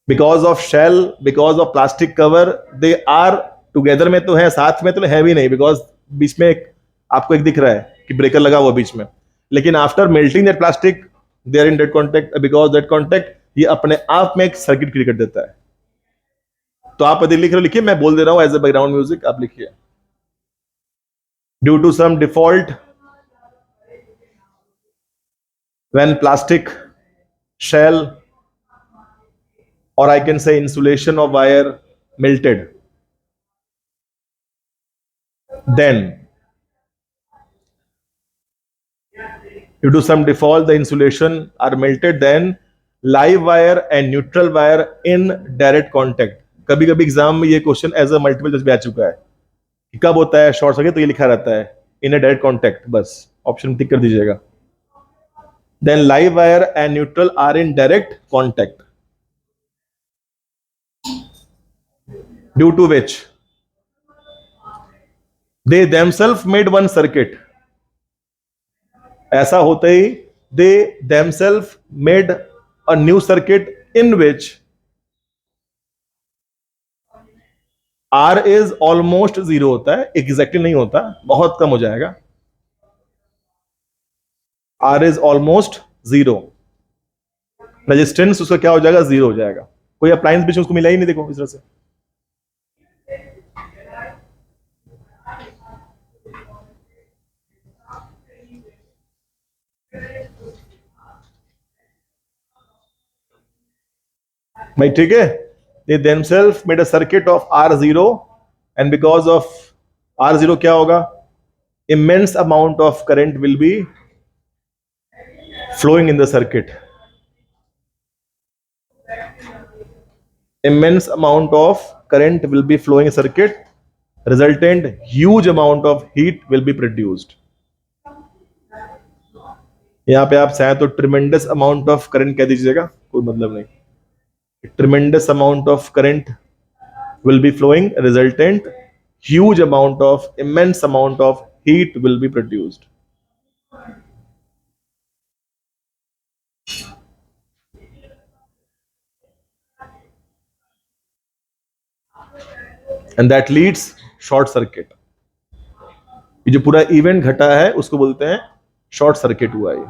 because of shell, because of plastic cover, they are together में तो है, साथ में तो है भी नहीं, because बीच में एक, आपको एक दिख रहा है कि ब्रेकर लगा हुआ बीच में, लेकिन after melting that plastic they are in dead contact, because that contact ये अपने आप में एक सर्किट क्रिएट कर देता है। तो आप यदि लिख रहे हो लिखिए, मैं बोल दे रहा हूं एज ए बैकग्राउंड म्यूजिक, आप लिखिए। Due to some default, when plastic shell, or I can say insulation of wire melted, then due to some default the insulation are melted, then live wire and neutral wire in direct contact। कभी कभी exam में ये question as a multiple choice भी आ चुका है कि कब होता है शॉर्ट सर्किट, तो ये लिखा रहता है इन अ डायरेक्ट कॉन्टैक्ट, बस ऑप्शन टिक कर दीजिएगा। Then live wire and neutral are in direct contact, due to which they themselves made one circuit, ऐसा होते ही they themselves made a new circuit in which R is almost zero होता है, exactly नहीं होता, बहुत कम हो जाएगा, R is almost zero, resistance उसका क्या हो जाएगा, जीरो हो जाएगा, कोई अप्लायंस बीच में उसको मिला ही नहीं, देखो इस तरह से। भाई ठीक है, they themselves made a circuit of R0, and because of R0 क्या होगा, immense amount of current will be flowing in the circuit, immense amount of current will be flowing in circuit, resultant huge amount of heat will be produced। यहां पे आप चाहे तो tremendous amount of current कह दीजिएगा, कोई मतलब नहीं, tremendous amount of current will be flowing, resultant huge amount of, immense amount of heat will be produced। And that leads short circuit. ये जो पूरा इवेंट घटा है उसको बोलते हैं शॉर्ट सर्किट हुआ ये।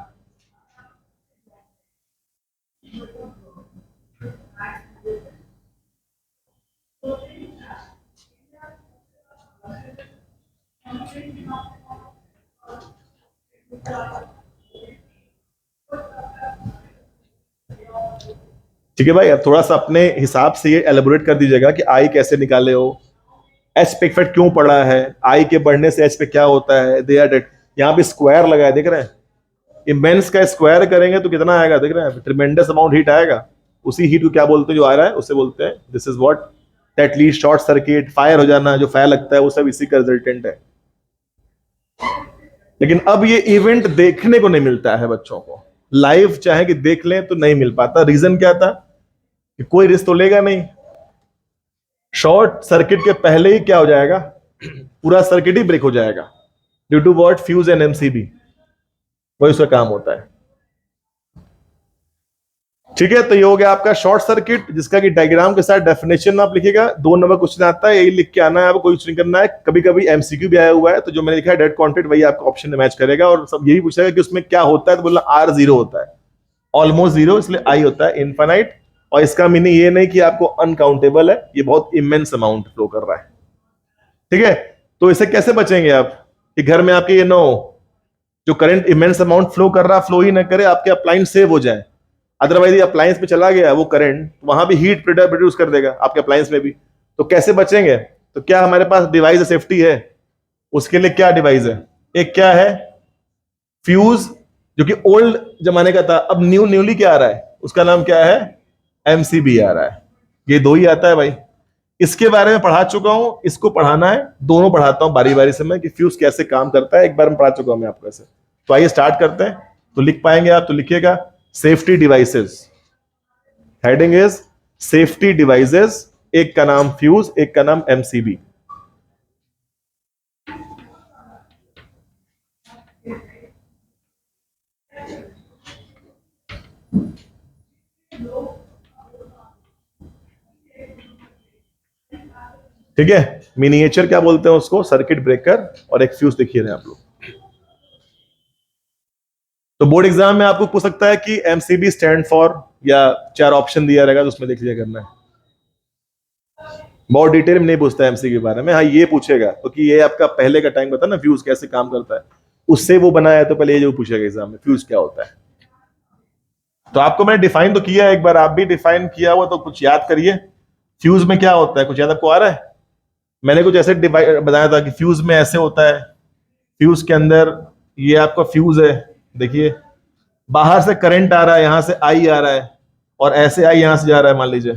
ठीक है भाई, अब थोड़ा सा अपने हिसाब से ये एलेबोरेट कर दीजिएगा कि आई कैसे निकाले हो, एच पे इफेक्ट क्यों पड़ा है, आई के बढ़ने से एच पे क्या होता है, दे आर डेट। यहाँ पे स्क्वायर लगा है, देख रहे हैं, इमेंस का स्क्वायर करेंगे तो कितना आएगा, देख रहे हैं, ट्रिमेंडस अमाउंट हीट आएगा। उसी हीट को क्या बोलते हैं, जो आ रहा है उसे बोलते हैं, this is what that lead shot circuit. Fire हो जाना, जो फायर लगता है वो सब इसी का रिजल्टेंट है। लेकिन अब ये इवेंट देखने को नहीं मिलता है बच्चों को, लाइव चाहे कि देख लें तो नहीं मिल पाता। रीजन क्या था कि कोई रिस्क तो लेगा नहीं। शॉर्ट सर्किट के पहले ही क्या हो जाएगा, पूरा सर्किट ही ब्रेक हो जाएगा due to what, fuse and MCB, वही उसका काम होता है। ठीक है, तो ये हो गया आपका शॉर्ट सर्किट, जिसका कि डायग्राम के साथ डेफिनेशन आप लिखिएगा। 2 नंबर क्वेश्चन आता है, यही लिख के आना है आपको, कोई कुछ नहीं करना है। कभी कभी एमसीक्यू भी आया हुआ है, तो जो मैंने लिखा है डेट क्वांटिटी वही आपका ऑप्शन में मैच करेगा, और सब यही पूछेगा कि उसमें क्या होता है, तो बोलना आर जीरो होता है, ऑलमोस्ट जीरो, इसलिए आई होता है इनफाइनाइट। और इसका मीनिंग ये नहीं कि आपको अनकाउंटेबल है, ये बहुत इमेंस अमाउंट फ्लो कर रहा है। ठीक है, तो इसे कैसे बचेंगे आप कि घर में आपके ये नो जो करंट इमेंस अमाउंट फ्लो कर रहा, फ्लो ही ना करे, आपके अप्लायंस सेव हो जाए। अदरवाइज अप्लायंस में चला गया वो करंट, वहां भी हीट प्रोड्यूस कर देगा आपके अप्लायंस में भी। तो कैसे बचेंगे, तो क्या हमारे पास डिवाइस सेफ्टी है, उसके लिए क्या डिवाइस है, एक क्या है फ्यूज, जो कि ओल्ड जमाने का था, अब न्यूली क्या आ रहा है, उसका नाम क्या है, एमसीबी आ रहा है। ये 2 ही आता है भाई, इसके बारे में पढ़ा चुका हूं, इसको पढ़ाना है, दोनों पढ़ाता हूं बारी बारी से मैं, कि फ्यूज कैसे काम करता है, एक बार में पढ़ा चुका हूं मैं आपको ऐसे। तो आइए स्टार्ट करते हैं। तो लिख पाएंगे आप, तो लिखिएगा safety devices, heading is safety devices, एक का नाम फ्यूज, एक का नाम एमसीबी। ठीक है, मिनिएचर क्या बोलते हैं उसको, सर्किट ब्रेकर, और एक फ्यूज देखिए रहे आप लोग। तो बोर्ड एग्जाम में आपको पूछ सकता है कि एमसीबी स्टैंड फॉर, या 4 ऑप्शन दिया रहेगा तो उसमें देख लिया करना है। बहुत डिटेल में नहीं पूछता है एमसीबी के बारे में, हाँ ये पूछेगा, क्योंकि ये आपका पहले का टाइम बता ना फ्यूज कैसे काम करता है, उससे वो बनाया, तो पहले ये जो पूछेगा एग्जाम में फ्यूज क्या होता है। तो आपको मैंने डिफाइन तो किया है, एक बार आप भी डिफाइन किया हुआ, तो कुछ याद करिए फ्यूज में क्या होता है, कुछ याद आपको आ रहा है। मैंने कुछ ऐसे बताया था कि फ्यूज में ऐसे होता है, फ्यूज के अंदर ये आपका फ्यूज है, देखिए बाहर से करंट आ रहा है, यहां से आई आ रहा है, और ऐसे आई यहां से जा रहा है, मान लीजिए,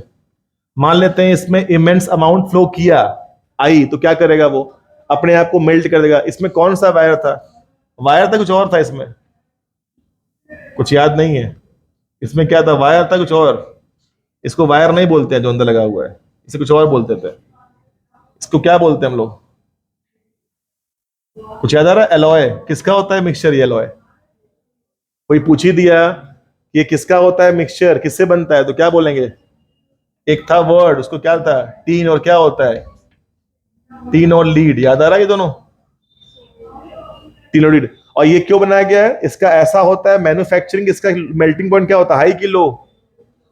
मान लेते हैं इसमें इमेंस अमाउंट फ्लो किया आई, तो क्या करेगा वो, अपने आप को मेल्ट कर देगा। इसमें कौन सा वायर था, वायर था कुछ और था, इसमें कुछ याद नहीं है, इसमें क्या था, वायर था कुछ और, इसको वायर नहीं बोलते हैं जो अंदर लगा हुआ है, इसे कुछ और बोलते थे, इसको क्या बोलते हैं हम लोग, कुछ याद आ रहा है, एलॉय, किसका होता है मिक्सचर, ये एलॉय, कोई पूछ ही दिया ये किसका होता है मिक्सचर, किससे बनता है, तो क्या बोलेंगे, एक था वर्ड, उसको क्या था, टीन, और क्या होता है, टीन और लीड, याद आ रहा है ये दोनों, टीन और लीड। और ये क्यों बनाया गया है, इसका ऐसा होता है मैन्युफैक्चरिंग, इसका मेल्टिंग पॉइंट क्या होता है, हाई की low,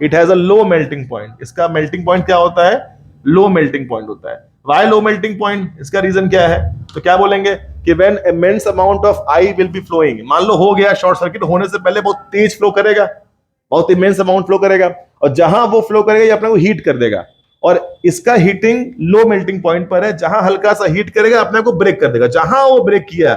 it has a low melting point, इसका मेल्टिंग पॉइंट क्या होता है, लो मेल्टिंग पॉइंट होता है। वाई लो मेल्टिंग पॉइंट, इसका रीजन क्या है, तो क्या बोलेंगे कि when immense amount of I will be flowing, मान लो हो गया शॉर्ट सर्किट, होने से पहले बहुत तेज फ्लो करेगा, बहुत इमेंस अमाउंट फ्लो करेगा, और जहां वो फ्लो करेगा ये अपने को हीट कर देगा, और इसका हीटिंग लो मेल्टिंग पॉइंट पर है, जहां हल्का सा हीट करेगा अपने को ब्रेक कर देगा, जहां वो ब्रेक किया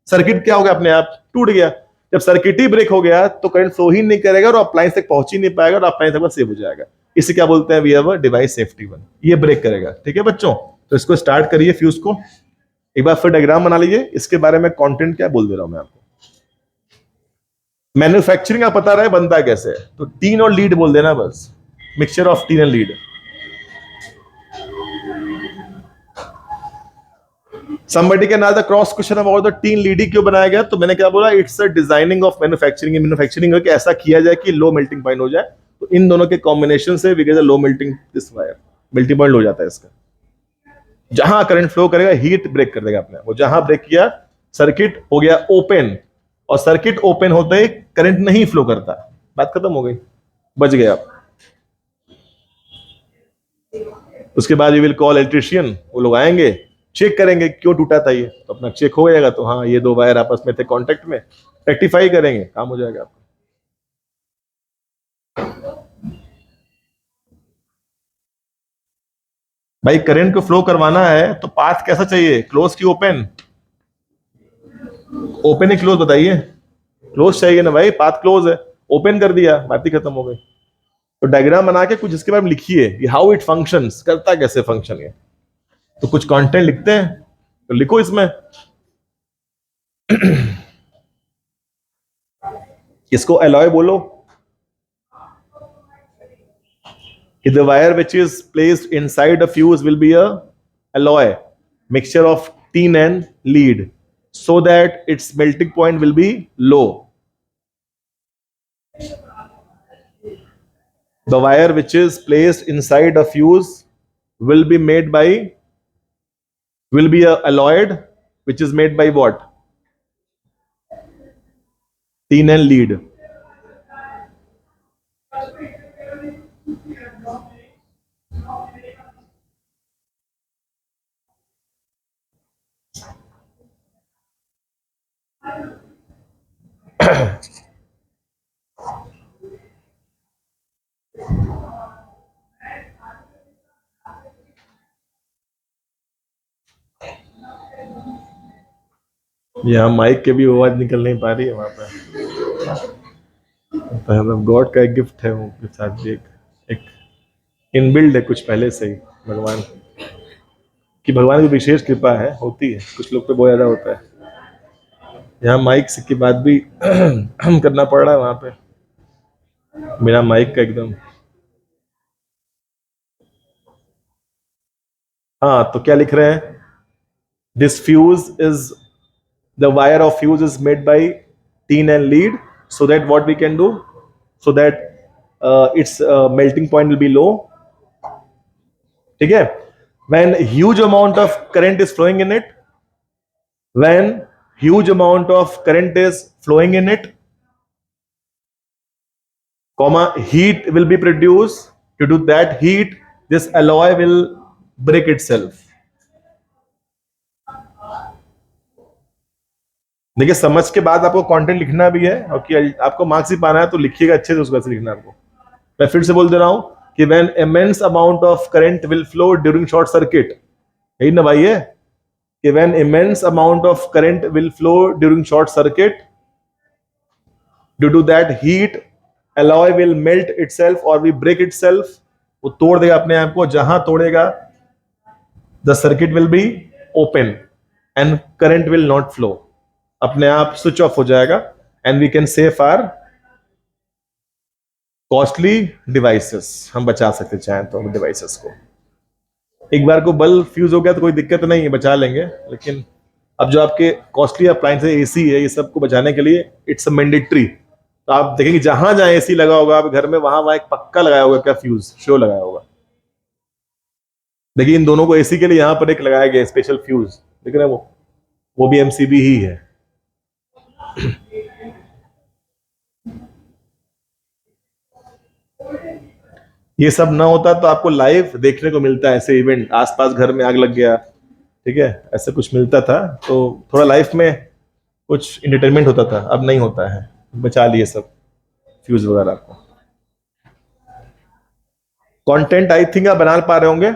सर्किट क्या हो गया, अपने आप टूट गया। जब सर्किट ही ब्रेक हो गया तो करंट फ्लो ही नहीं करेगा, और अप्लायंस तक पहुंच ही नहीं पाएगा, और अप्लायंस तक सेव हो जाएगा। इसे क्या बोलते हैं, we have a device safety one, ये ब्रेक करेगा। ठीक है बच्चों, तो इसको स्टार्ट करिए फ्यूज को, एक बार फिर डायग्राम बना लीजिए, इसके बारे में कंटेंट क्या बोल दे रहा हूं मैं आपको। मैन्युफैक्चरिंग आप पता रहे बनता है कैसे, तो टीन और लीड बोल देना बस, mixture of tin and lead. Somebody can ask the cross question about the tin lead क्यों बनाया गया, तो मैंने क्या बोला, it's a designing of manufacturing, manufacturing हो कि ऐसा किया जाए कि लो मेल्टिंग पॉइंट हो जाए, तो इन दोनों के कॉम्बिनेशन से we get a low melting, this wire melting point हो जाता है इसका। जहां करंट फ्लो करेगा हीट ब्रेक कर देगा अपने, वो जहां ब्रेक किया सर्किट हो गया ओपन, और सर्किट ओपन होते ही करंट नहीं फ्लो करता, बात खत्म हो गई, बच गए आप। उसके बाद यू विल कॉल इलेक्ट्रिशियन, वो लोग आएंगे चेक करेंगे क्यों टूटा था ये, तो अपना चेक हो जाएगा, तो हाँ ये दो वायर आपस में थे कांटेक्ट में, रेक्टिफाई करेंगे, काम हो जाएगा आपका। भाई करंट को फ्लो करवाना है तो पाथ कैसा चाहिए, क्लोज की ओपन? ओपन ही क्लोज बताइए, क्लोज चाहिए ना भाई, पाथ क्लोज है, ओपन कर दिया, बात ही खत्म हो गई। तो डायग्राम बना के कुछ इसके बारे में लिखिए, हाउ इट फंक्शंस, करता कैसे फंक्शन है, तो कुछ कंटेंट लिखते हैं तो लिखो इसमें। इसको एलॉय बोलो, कि the wire which is placed inside a fuse will be a alloy mixture of tin and lead so that its melting point will be low. The wire which is placed inside a fuse will be made by, will be a alloyed, which is made by what? Tin and lead. यहाँ mic के भी आवाज निकल नहीं पा रही है वहां पर, मतलब गॉड का एक गिफ्ट है, वो के साथ भी एक इनबिल्ड है कुछ पहले से ही, भगवान की, भगवान की विशेष कृपा है, होती है कुछ लोग पे बहुत ज्यादा होता है। यहाँ माइक से की बात भी करना पड़ रहा है वहां पे, बिना माइक का एकदम। हाँ तो क्या लिख रहे हैं, this fuse is, the wire of fuse is made by tin and lead, so that what we can do, so that it's melting point will be low, ठीक है। when huge amount of current is flowing in it, when huge amount of current is flowing in it, comma, heat will be produced, due to that heat this alloy will break itself। देखिए समझ के बाद आपको content लिखना भी है, और कि आपको मार्क्स ही पाना है तो लिखिएगा अच्छे से, उसको लिखना आपको। मैं फिर से बोल दे रहा हूं कि when immense amount of current will flow during short circuit, यही ना भाई है, कि when immense amount of current will flow during short circuit, due to that heat alloy will melt itself or will break itself, वो तोड़ देगा अपने आप को, जहां तोड़ेगा the circuit will be open and current will not flow, अपने आप switch off हो जाएगा, and we can save our costly devices, हम बचा सकते चाहें तो डिवाइसेस को। एक बार को बल्ब फ्यूज हो गया तो कोई दिक्कत नहीं है, बचा लेंगे, लेकिन अब जो आपके कॉस्टली अप्लायंसेस एसी है, ये सब को बचाने के लिए इट्स मैंडेटरी। तो आप देखेंगे जहां जहां एसी लगा होगा आप घर में, वहां वहां एक पक्का लगाया होगा, क्या फ्यूज शो लगाया होगा। देखिए इन दोनों को एसी के लिए यहां पर एक लगाया गया स्पेशल फ्यूज, देख रहे हैं वो भी एमसीबी ही है। ये सब ना होता तो आपको लाइव देखने को मिलता है ऐसे इवेंट, आसपास घर में आग लग गया, ठीक है, ऐसा कुछ मिलता था, तो थोड़ा लाइफ में कुछ इंटरटेनमेंट होता था, अब नहीं होता है, बचा लिए सब फ्यूज वगैरह को। कंटेंट आई थिंक आप बना पा रहे होंगे,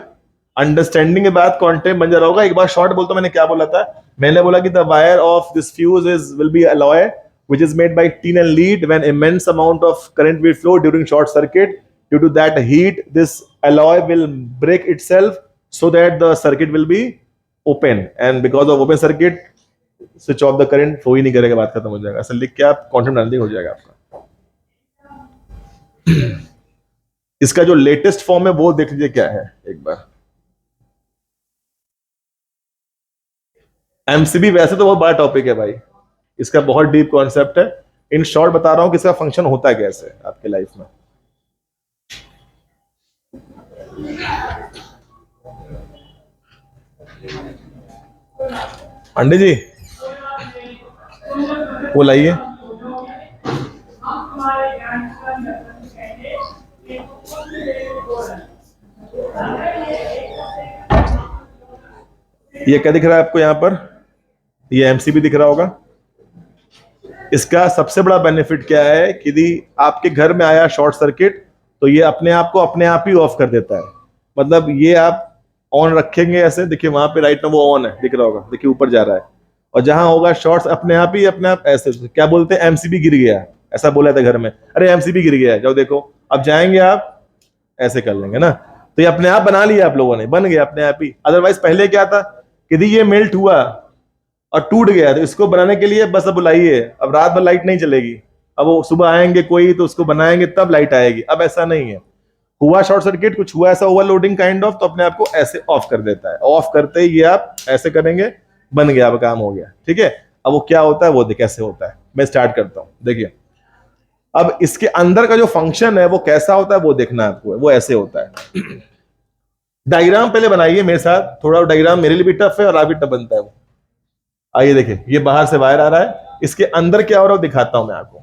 अंडरस्टैंडिंग के बाद कंटेंट बन जा रहा होगा। एक बार शॉर्ट बोलता, मैंने क्या बोला था, मैंने बोला कि the wire of this fuse is will be alloy which is made by tin and lead, when immense amount of current will flow during short circuit, due to that heat this alloy will break itself so that the circuit will be open, and because of open circuit switch off the current flow ही नहीं करेगा, बात खत्म हो जाएगा। ऐसा लिख के आप कंटेंट डाल हो जाएगा आपका। इसका जो लेटेस्ट फॉर्म है वो देख लीजिए क्या है एक बार। एमसीबी वैसे तो बहुत बड़ा टॉपिक है भाई, इसका बहुत डीप कॉन्सेप्ट है, इन शॉर्ट बता रहा हूं कि इसका फंक्शन होता है कैसे आपके लाइफ में। पांडे जी वो लाइए। ये क्या दिख रहा है आपको यहाँ पर? ये एमसीबी दिख रहा होगा। इसका सबसे बड़ा बेनिफिट क्या है कि यदि आपके घर में आया शॉर्ट सर्किट तो ये अपने आप को अपने आप ही ऑफ कर देता है। मतलब ये आप ऑन रखेंगे ऐसे, देखिए वहां पे राइट में वो ऑन है, दिख रहा होगा, देखिए ऊपर जा रहा है। और जहां होगा शॉर्ट्स अपने आप ही अपने आप ऐसे, क्या बोलते हैं, एमसीबी गिर गया, ऐसा बोला था घर में, अरे एमसीबी गिर गया, जाओ देखो। अब जाएंगे आप ऐसे कर लेंगे ना, तो ये अपने आप बना लिया आप लोगों ने, बन गया अपने आप ही। अदरवाइज पहले क्या था कि यदि ये मेल्ट हुआ और टूट गया तो इसको बनाने के लिए बस अब बुलाइए, अब रात भर लाइट नहीं चलेगी, अब वो सुबह आएंगे कोई तो उसको बनाएंगे तब लाइट आएगी। अब ऐसा नहीं है, हुआ शॉर्ट सर्किट, कुछ हुआ ऐसा ओवरलोडिंग काइंड ऑफ, तो अपने आप को ऐसे ऑफ कर देता है। ऑफ करते ही ये आप ऐसे करेंगे, बन गया, अब काम हो गया, ठीक है। अब वो क्या होता है वो कैसे होता है, मैं स्टार्ट करता हूं, देखिए। अब इसके अंदर का जो फंक्शन है वो कैसा होता है वो देखना है आपको, वो ऐसे होता है। डायग्राम पहले बनाइए मेरे साथ, थोड़ा डायग्राम मेरे लिए भी टफ है और आप भी टफ बनता है वो। आइए देखिए, ये बाहर से वायर आ रहा है, इसके अंदर क्या हो रहा है दिखाता हूं मैं आपको।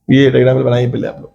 ये डायग्राम बनाइए पहले आप लोग।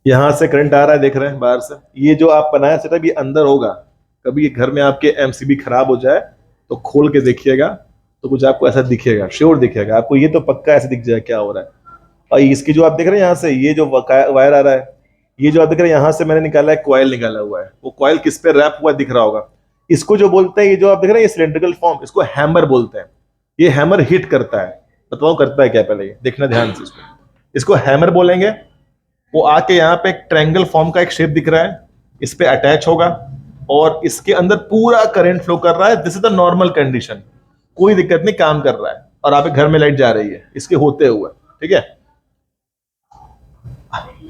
यहां से करंट आ रहा है, देख रहे हैं बाहर से। ये जो आप बनाया सेटअप ये अंदर होगा। कभी ये घर में आपके एमसीबी खराब हो जाए तो खोल के देखिएगा, तो कुछ आपको ऐसा दिखेगा, श्योर दिखेगा आपको, ये तो पक्का ऐसे दिख जाए क्या हो रहा है। और इसकी जो आप देख रहे हैं यहाँ से, ये जो वायर आ रहा है, ये जो आप देख रहे हैं यहाँ से मैंने निकाला है, कॉइल निकाला हुआ है। वो कॉइल किस पे रैप हुआ दिख रहा होगा। इसको जो बोलते हैं, ये जो आप देख रहे हैं, ये सिलेंड्रिकल फॉर्म, इसको हैमर बोलते हैं। ये हैमर हिट करता है, बताओ करता है क्या, पहले ये देखना ध्यान से। इसको हैमर बोलेंगे। वो आके यहाँ पे एक ट्रायंगल फॉर्म का एक शेप दिख रहा है, इस पे अटैच होगा और इसके अंदर पूरा करंट फ्लो कर रहा है। This is the normal condition, कोई दिक्कत नहीं, काम कर रहा है। और आपके घर में लाइट जा रही है इसके होते हुए, ठीक है।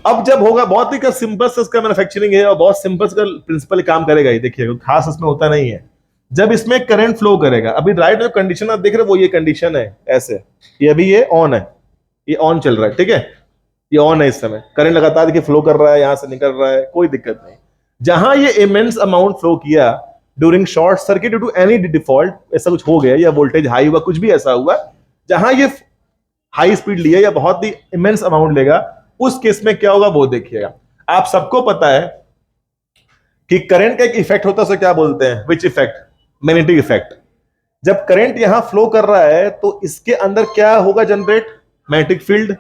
अब जब होगा, बहुत ही सिंपल से इसका मैन्युफैक्चरिंग है और बहुत सिंपल का प्रिंसिपल काम करेगा ये, देखिए खास इसमें होता नहीं है। जब इसमें करंट फ्लो करेगा, अभी राइट जो कंडीशन आप देख रहे हो वो ये कंडीशन है ऐसे, ये अभी ये ऑन है, ये ऑन चल रहा है, ठीक है, ये ऑन है। इस समय करंट लगातार देखिए फ्लो कर रहा है, यहां से निकल रहा है, कोई दिक्कत नहीं। जहां ये इमेंस अमाउंट फ्लो किया during short circuit due to any default, ऐसा कुछ हो गया या वोल्टेज हाई हुआ, कुछ भी ऐसा हुआ, जहां ये हाई स्पीड लिया या बहुत ही इमेंस अमाउंट लेगा, उस केस में क्या होगा वो देखिएगा। आप सबको पता है कि करंट का एक इफेक्ट होता है, उसे क्या बोलते हैं, विच इफेक्ट, मैग्नेटिक इफेक्ट। जब करंट यहां फ्लो कर रहा है तो इसके अंदर क्या होगा, जनरेट मैग्नेटिक फील्ड।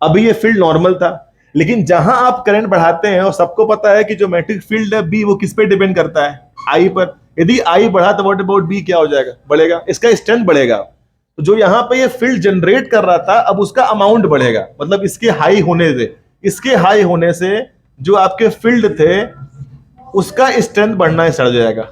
अभी ये फील्ड नॉर्मल था, लेकिन जहां आप करंट बढ़ाते हैं, और सबको पता है कि जो मैग्नेटिक फील्ड है बी, वो किस पे डिपेंड करता है, आई पर। यदि आई बढ़ा तो व्हाट अबाउट बी, क्या हो जाएगा, बढ़ेगा, इसका स्ट्रेंथ बढ़ेगा। तो जो यहां पे ये फील्ड जनरेट कर रहा था, अब उसका अमाउंट बढ़ेगा, मतलब इसके हाई होने से, इसके हाई होने से जो आपके फील्ड थे उसका स्ट्रेंथ बढ़ना स्टार्ट हो जाएगा।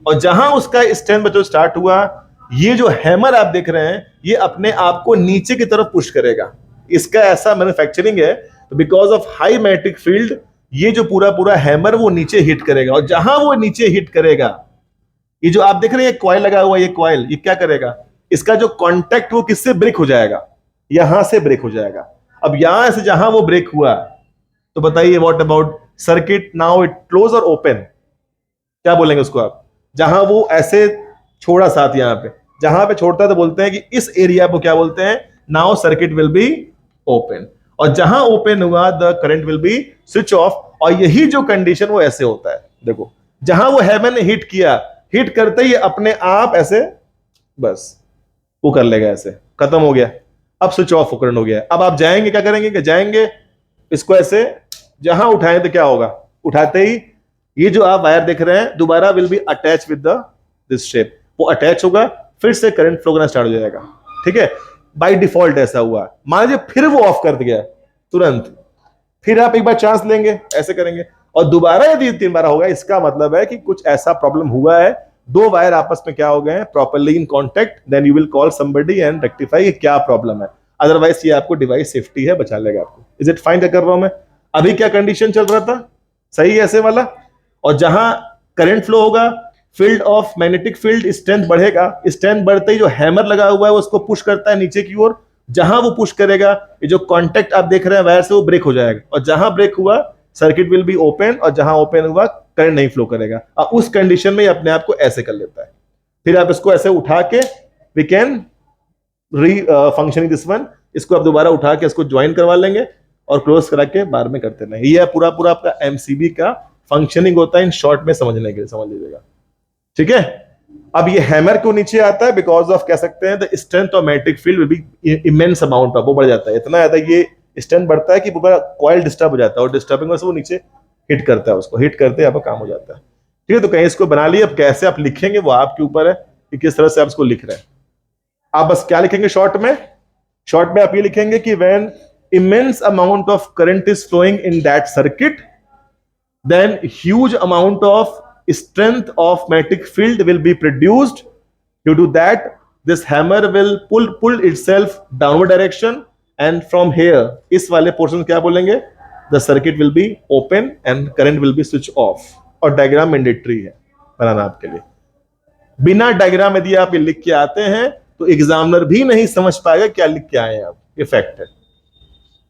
और जहां उसका स्ट्रेंथ बचो स्टार्ट हुआ, ये जो हैमर आप देख रहे हैं ये अपने आप को नीचे की तरफ पुश करेगा, इसका ऐसा मैन्युफैक्चरिंग है। तो because of high magnetic field ये जो पूरा पूरा हैमर वो नीचे हिट करेगा, और जहां वो नीचे हिट करेगा, ये जो आप देख रहे हैं कॉइल लगा हुआ, ये कॉइल ये क्या करेगा, इसका जो कांटेक्ट वो किससे ब्रेक हो जाएगा, यहां से ब्रेक हो जाएगा। अब यहां से जहां वो ब्रेक हुआ, तो बताइए what about circuit, now it close और ओपन, क्या बोलेंगे उसको आप, जहां वो ऐसे छोड़ा साथ, यहां पे जहां पे छोड़ता है तो बोलते हैं कि इस एरिया को क्या बोलते हैं, now circuit will be open, और जहां ओपन हुआ the current will be switch off. और यही जो कंडीशन वो ऐसे होता है, देखो जहां वो हैमर ने हिट किया, हिट करते ही अपने आप ऐसे बस वो कर लेगा, ऐसे खत्म हो गया, अब स्विच ऑफ करंट हो गया। अब आप जाएंगे क्या करेंगे, कि जाएंगे इसको ऐसे जहां उठाएं तो क्या होगा, उठाते ही ये जो आप वायर देख रहे हैं दोबारा will be attach with the this shape, वो अटैच होगा, फिर से करंट फ्लो करना स्टार्ट हो जाएगा। ठीक है, बाय डिफॉल्ट ऐसा हुआ। मान लीजिए फिर वो ऑफ कर दिया तुरंत, फिर आप एक बार चांस लेंगे, ऐसे करेंगे, और दोबारा यदि 3 बार होगा, इसका मतलब है कि कुछ ऐसा प्रॉब्लम हुआ है, दो वायर आपस में क्या हो गए हैं, properly in contact, then you will call somebody and rectify क्या प्रॉब्लम है। अदरवाइज ये आपको डिवाइस सेफ्टी है, बचा लेगा आपको। इज इट फाइन कर रहा हूं मैं? अभी क्या कंडीशन चल रहा था, सही ऐसे वाला, और जहां करंट फ्लो होगा, field of magnetic field strength बढ़ेगा, स्ट्रेंथ बढ़ते ही जो हैमर लगा हुआ है उसको पुश करता है नीचे की ओर, जहां वो पुश करेगा ये जो कांटेक्ट आप देख रहे हैं वायर से वो ब्रेक हो जाएगा, और जहां ब्रेक हुआ सर्किट विल बी ओपन, और जहां ओपन हुआ करंट नहीं फ्लो करेगा। अब उस कंडीशन में अपने आप को ऐसे कर लेता है, फिर आप इसको ऐसे उठा के we can refunctioning this one, इसको आप दोबारा उठा के इसको ज्वाइन करवा लेंगे और क्लोज करा के बार में करते नहीं। ये पूरा पूरा आपका एमसीबी का फंक्शनिंग होता है, इन शॉर्ट में समझने के लिए समझ लीजिएगा। ठीक है, अब ये हैमर क्यों नीचे आता है, बिकॉज ऑफ कह सकते हैं the strength of magnetic field will be immense amount of, वो बढ़ जाता है, इतना ज्यादा ये स्ट्रेंथ बढ़ता है कि पूरा कॉइल डिस्टर्ब हो जाता है, और डिस्टर्बिंग में से वो नीचे हिट करता है, उसको हिट करते आपका काम हो जाता है। ठीक है, तो कहीं इसको बना लिया, अब कैसे आप लिखेंगे वो आपके ऊपर है कि किस तरह से आप इसको लिख रहे हैं। आप बस क्या लिखेंगे शॉर्ट में, शॉर्ट में आप ये लिखेंगे कि when immense amount of current is flowing in that circuit, then huge amount of strength of magnetic field will be produced. Due to that, this hammer will pull itself downward direction, and from here इस वाले portion क्या बोलेंगे, the circuit will be open and current will be switch off। और diagram mandatory है बनाना आपके लिए, बिना diagram यदि आप ये लिख के आते हैं तो एग्जामिनर भी नहीं समझ पाएगा क्या लिख के आए हैं आप, ये फैक्ट है।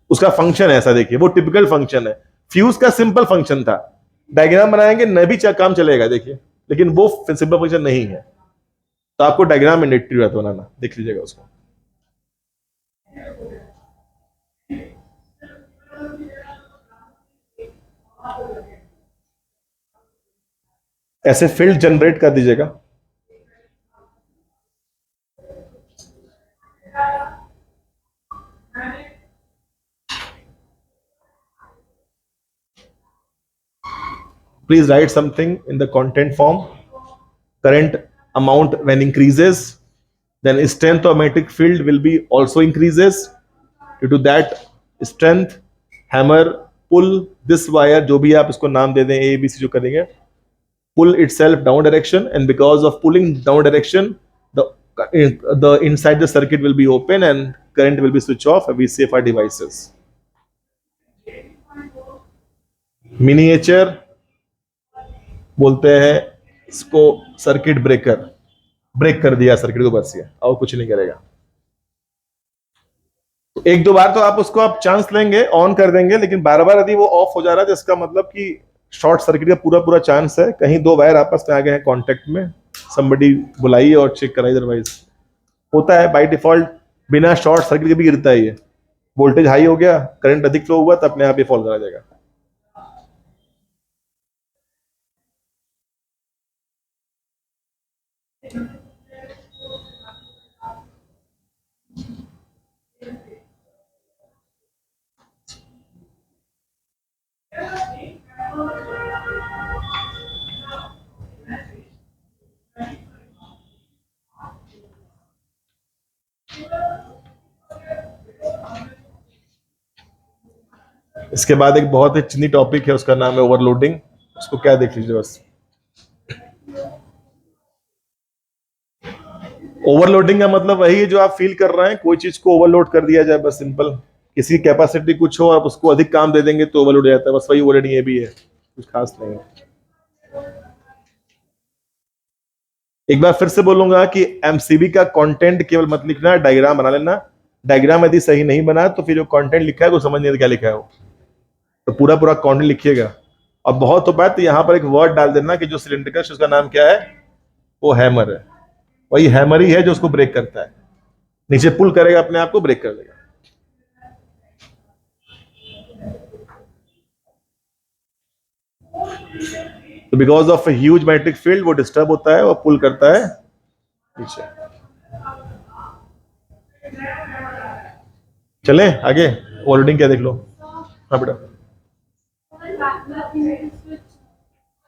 उसका फंक्शन ऐसा देखिए, वो टिपिकल फंक्शन है, फ्यूज का सिंपल फंक्शन था, डायग्राम बनाएंगे न भी काम चलेगा देखिए, लेकिन वो सिंपल फंक्शन नहीं है, तो आपको डायग्राम मैंडेटरी रहता बनाना, देख लीजिएगा उसको। ऐसे फील्ड जनरेट कर दीजिएगा। Please write something in the content form. Current amount when increases, then strength of magnetic field will be also increases. Due to that strength, hammer pull this wire, जो भी आप इसको नाम दे दें A B C जो करेंगे, pull itself down direction, and because of pulling down direction, the inside the circuit will be open and current will be switch off, and we save our devices. Miniature बोलते हैं इसको, circuit breaker, break कर दिया circuit को, बस ये और कुछ नहीं करेगा। तो एक दो बार तो आप उसको आप चांस लेंगे, ऑन कर देंगे, लेकिन बार बार यदि वो ऑफ हो जा रहा है तो इसका मतलब कि शॉर्ट सर्किट का पूरा पूरा चांस है, कहीं दो वायर आपस में आ गए हैं कांटेक्ट में, समबडी बुलाइए और चेक कराइए। अदरवाइज होता है बाय डिफॉल्ट बिना शॉर्ट सर्किट के भी गिरता है, ये वोल्टेज हाई हो गया, करंट अधिक फ्लो हुआ तो अपने आप ये फॉल करा जाएगा। इसके बाद एक बहुत ही चिंदी टॉपिक है, उसका नाम है ओवरलोडिंग, उसको क्या देख लीजिए बस। ओवरलोडिंग का मतलब वही है जो आप फील कर रहे हैं, कोई चीज को ओवरलोड कर दिया जाए, बस सिंपल। किसी कैपेसिटी कुछ हो और उसको अधिक काम दे देंगे तो ओवरलोड हो जाता है, बस वही ओवरलोडिंग ये भी है, कुछ खास नहीं है। एक बार फिर से बोलूंगा कि एमसीबी का कंटेंट केवल मत लिखना, डायग्राम बना लेना। डायग्राम यदि सही नहीं बना तो फिर जो कंटेंट लिखा है वो समझ नहीं आता क्या लिखा है वो, तो पूरा पूरा कंटेंट लिखिएगा। और बहुत हो पाए तो यहाँ पर एक वर्ड डाल देना कि जो सिलेंड्रिकल, उसका नाम क्या है, वो हैमर है। वही हैमर ही है जो उसको ब्रेक करता है, नीचे पुल करेगा अपने आप को, ब्रेक कर देगा। तो because of huge magnetic field वो डिस्टर्ब होता है, वो पुल करता है नीचे। चले आगे, ओवरलोडिंग क्या देख लो। हाँ बेटा,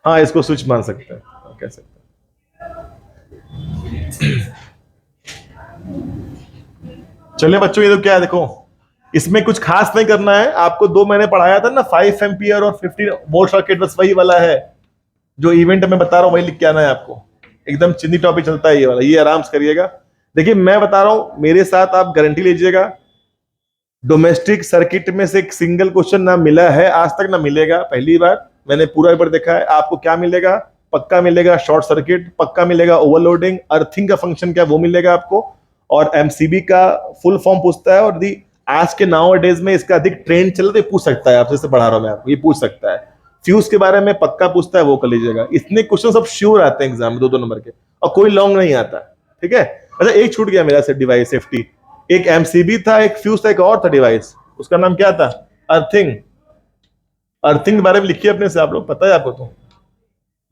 हाँ इसको स्विच मान सकते हैं, कह सकते हैं। चलिए बच्चों, ये तो क्या है देखो, इसमें कुछ खास नहीं करना है आपको। 2 महीने पढ़ाया था ना 5 एम्पियर और 15 वोल्ट सर्किट, बस वही वाला है जो इवेंट में बता रहा हूं, वही लिख के आना है आपको। एकदम चिंदी टॉपिक चलता है ये वाला, ये आराम से करिएगा। देखिए मैं बता रहा हूं, मेरे साथ आप गारंटी लीजिएगा, डोमेस्टिक सर्किट में से एक सिंगल क्वेश्चन ना मिला है आज तक, ना मिलेगा। पहली बार मैंने पूरा पेपर देखा है। आपको क्या मिलेगा, पक्का मिलेगा शॉर्ट सर्किट, पक्का मिलेगा ओवरलोडिंग, अर्थिंग का फंक्शन क्या वो मिलेगा आपको, और एमसीबी का फुल फॉर्म पूछता है। और दी आज के नाउ डेज में इसका अधिक ट्रेंड चल रहा है, पूछ सकता है आपसे, जैसे पढ़ा रहा हूं मैं आपको, ये पूछ सकता है। फ्यूज के बारे में पक्का पूछता है, वो कर लीजिएगा। इतने क्वेश्चन सब श्योर आते हैं एग्जाम में 2-2 नंबर के, और कोई लॉन्ग नहीं आता, ठीक है। अच्छा एक छूट गया मेरा से डिवाइस सेफ्टी, एक एमसीबी था, एक फ्यूज था, एक और था डिवाइस, उसका नाम क्या था, अर्थिंग। अर्थिंग के बारे में लिखिए अपने से, आप लोग पता है आपको। तो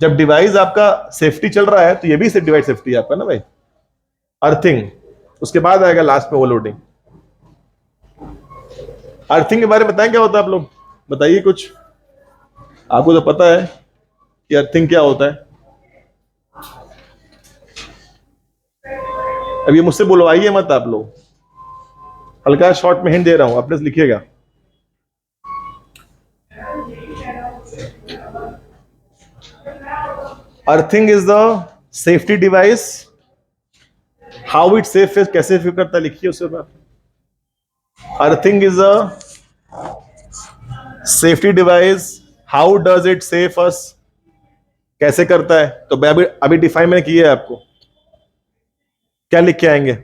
जब डिवाइस आपका सेफ्टी चल रहा है तो ये भी डिवाइस सेफ्टी है आपका ना भाई, अर्थिंग। उसके बाद आएगा लास्ट में ओवरलोडिंग। अर्थिंग के बारे में बताएं क्या होता है, आप लोग बताइए कुछ। आपको तो पता है कि अर्थिंग क्या होता है। अब ये मुझसे बुलवाइए मत आप लोग, हल्का शॉर्ट में हिंट दे रहा हूं, अपने से लिखिएगा। Earthing is the safety device, how it safe is, कैसे सेफ करता है, लिखिए उसके बाद। Earthing is a safety device, how does it safe us, कैसे करता है। तो अभी अभी डिफाइन मैंने किया है आपको, क्या लिख के आएंगे।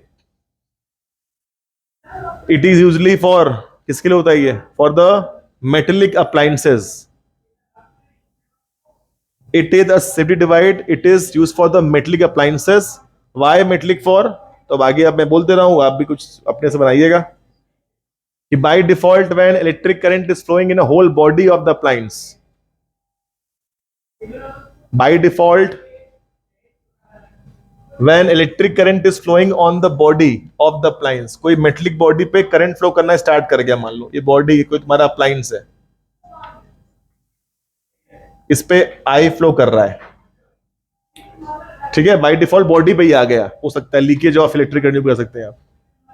इट इज यूजली फॉर, किसके लिए होता है ये, for the metallic appliances. It is a safety device, it is use for the metallic appliances. Why metallic for, तो आगे अब मैं बोलते रहा हूं, आप भी कुछ अपने से बनाइएगा कि by default when electric current is flowing in a whole body of the appliance, by default when electric current is flowing on the body of the appliance, कोई मेटलिक बॉडी पे करंट फ्लो करना start कर गया, मान लो ये body कोई तुम्हारा appliance है, इस पे आई फ्लो कर रहा है, ठीक है, बाय डिफॉल्ट बॉडी पे ही आ गया, हो सकता है लीकेज ऑफ इलेक्ट्रिक करंट कर सकते हैं आप,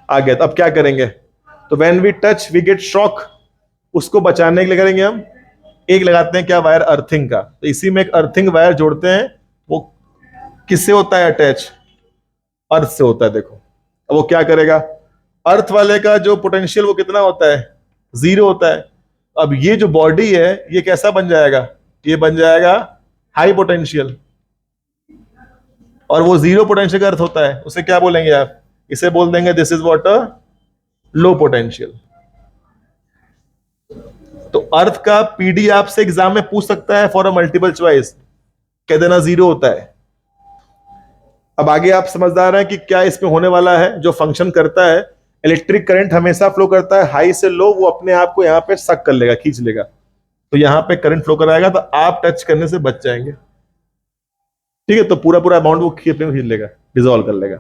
आ गया। तो अब क्या करेंगे, तो when we touch we get shock, उसको बचाने के लिए करेंगे हम एक लगाते हैं क्या, वायर अर्थिंग का। तो इसी में एक अर्थिंग वायर जोड़ते हैं, वो किससे होता है अटैच, अर्थ से होता है। देखो अब वो क्या करेगा, अर्थ वाले का जो पोटेंशियल वो कितना होता है, 0 होता है। अब ये जो बॉडी है ये कैसा बन जाएगा, ये बन जाएगा हाई पोटेंशियल, और वो 0 पोटेंशियल का अर्थ होता है, उसे क्या बोलेंगे आप, इसे बोल देंगे this is what, a low potential. तो अर्थ का पीडी आपसे एग्जाम में पूछ सकता है फॉर अ मल्टीपल चॉइस, कह देना 0 होता है। अब आगे आप समझदार हैं कि क्या इसमें होने वाला है, जो फंक्शन करता है, इलेक्ट्रिक करंट हमेशा फ्लो करता है हाई से लो, वो अपने आप को यहां पे सक कर लेगा, खींच लेगा, तो यहां पे करंट फ्लो कराएगा, तो आप टच करने से बच जाएंगे, ठीक है। तो पूरा पूरा अमाउंट वो खींच लेगा, डिसॉल्व कर लेगा।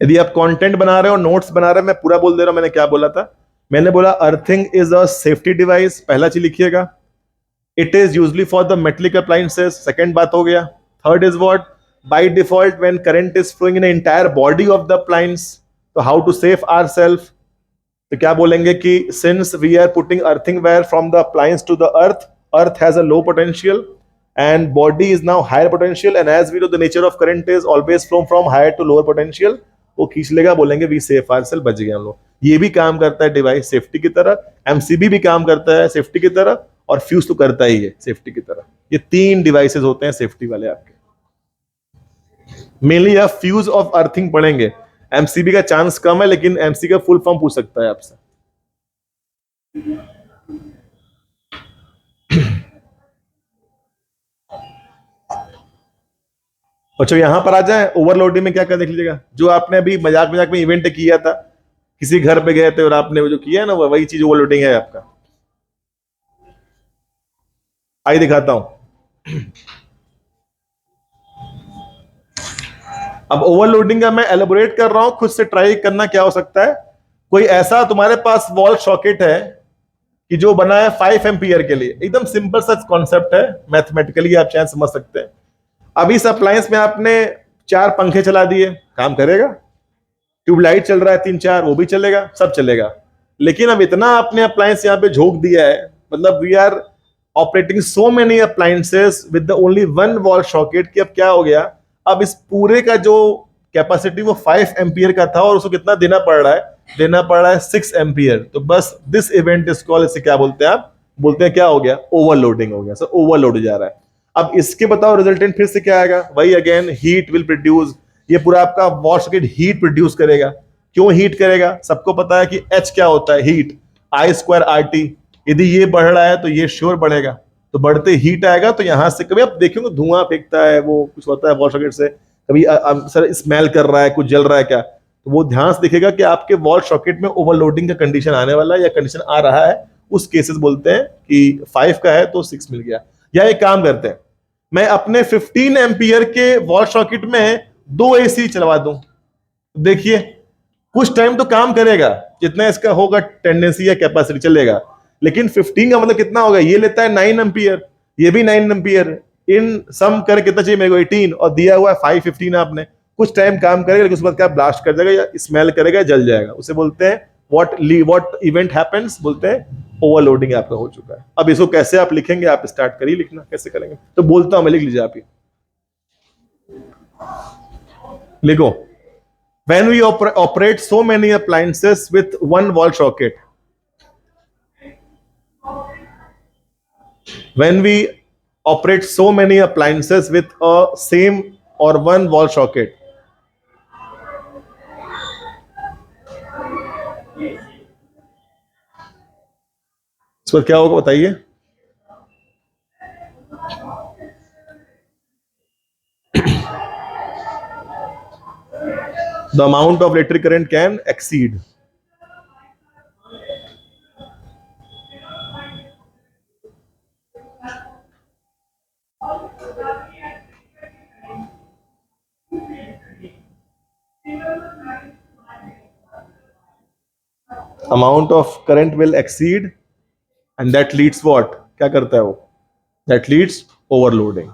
यदि आप कंटेंट बना रहे हो, नोट्स बना रहे हो, मैं पूरा बोल दे रहा हूं मैंने क्या बोला था। मैंने बोला earthing is a safety device, पहला चीज लिखिएगा। It is usually for the metallic appliances, second बात हो गया। Third is what, by default when current is flowing in entire body of the appliance, तो हाउ टू सेफ आवरसेल्फ, तो क्या बोलेंगे कि since we are putting earthing wire from the appliance to the earth, earth has a low potential and body is now higher potential, and as we know the nature of current is always from higher to lower potential, वो खींच लेगा, बोलेंगे we safe are cell, बच गए हम लोग। ये भी काम करता है डिवाइस सेफ्टी की तरह, एमसीबी भी काम करता है सेफ्टी की तरह, और फ्यूज तो करता ही है सेफ्टी की तरह। ये 3 डिवाइसेस होते हैं सेफ्टी वाले आपके। मेनली आप फ्यूज ऑफ अर्थिंग पढ़ेंगे, एमसीबी का चांस कम है, लेकिन एमसी का फुल फॉर्म पूछ सकता है आपसे। अच्छा यहां पर आ जाए, ओवरलोडिंग में क्या क्या देख लीजिएगा, जो आपने अभी मजाक मजाक में इवेंट किया था, किसी घर पे गए थे और आपने वो जो किया है ना, वही चीज ओवरलोडिंग है आपका। आइए दिखाता हूं। अब ओवरलोडिंग का मैं एलेबोरेट कर रहा हूं, खुद से ट्राई करना क्या हो सकता है। कोई ऐसा तुम्हारे पास वॉल सॉकेट है कि जो बना है 5 एम्पियर के लिए, एकदम सिंपल सा कॉन्सेप्ट है, मैथमेटिकली आप शायद समझ सकते हैं। अब इस अप्लायंस में आपने 4 पंखे चला दिए, काम करेगा। ट्यूबलाइट चल रहा है 3-4, वो भी चलेगा, सब चलेगा। लेकिन अब इतना आपने अप्लायंस यहाँ पे झोंक दिया है, मतलब we are operating so many appliances with the only one wall socket, कि अब क्या हो गया, अब इस पूरे का जो कैपेसिटी वो 5 एम्पियर का था, और उसको कितना देना पड़ रहा है, देना पड़ रहा है 6 एम्पियर। तो बस दिस इवेंट इज कॉल्ड, इसे क्या बोलते हैं आप, बोलते हैं क्या हो गया, ओवरलोडिंग हो गया। सर ओवरलोड जा रहा है। अब इसके बताओ रिजल्टेंट फिर से क्या आएगा, वही अगेन हीट विल प्रोड्यूस। ये पूरा आपका वॉल सॉकेट हीट प्रोड्यूस करेगा। क्यों हीट करेगा, सबको पता है कि एच क्या होता है, हीट, I²RT। यदि ये बढ़ रहा है तो ये श्योर बढ़ेगा, तो बढ़ते हीट आएगा। तो यहां से कभी आप देखेंगे धुआं फेंकता है, वो कुछ होता है वॉल सॉकेट से, कभी सर स्मेल कर रहा है, कुछ जल रहा है क्या, तो वो ध्यान से दिखेगा कि आपके वॉल सॉकेट में ओवरलोडिंग का कंडीशन आने वाला है या कंडीशन आ रहा है। उस केसेस बोलते हैं कि 5 का है तो 6 मिल गया। या एक काम करते हैं, मैं अपने 15 एम्पियर के वॉल सॉकेट में 2 एसी चलवा दूं, देखिए कुछ टाइम तो काम करेगा, जितना इसका होगा टेंडेंसी या कैपेसिटी चलेगा। लेकिन 15 का मतलब कितना होगा, ये लेता है 9 एम्पियर, ये भी 9 एम्पियर, इन सम कर कितना चाहिए मेरे को 18, और दिया हुआ है 515 आपने। कुछ टाइम काम करेगा, लेकिन उसके बाद क्या ब्लास्ट कर देगा या स्मेल करेगा या जल जाएगा। उसे बोलते हैं व्हाट इवेंट हैपेंस, बोलते हैं ओवरलोडिंग आपका हो चुका है। अब इसको कैसे आप लिखेंगे, आप स्टार्ट करिए लिखना, कैसे करेंगे तो बोलता हूं मैं, लिख लीजिए आप ही, लिखो। When we operate so many appliances with one wall socket, when we operate so many appliances with a same or one wall socket, इस पर क्या होगा बताइए। The amount of electric current can exceed, amount of current will exceed, and that leads what, क्या करता है वो, that leads overloading।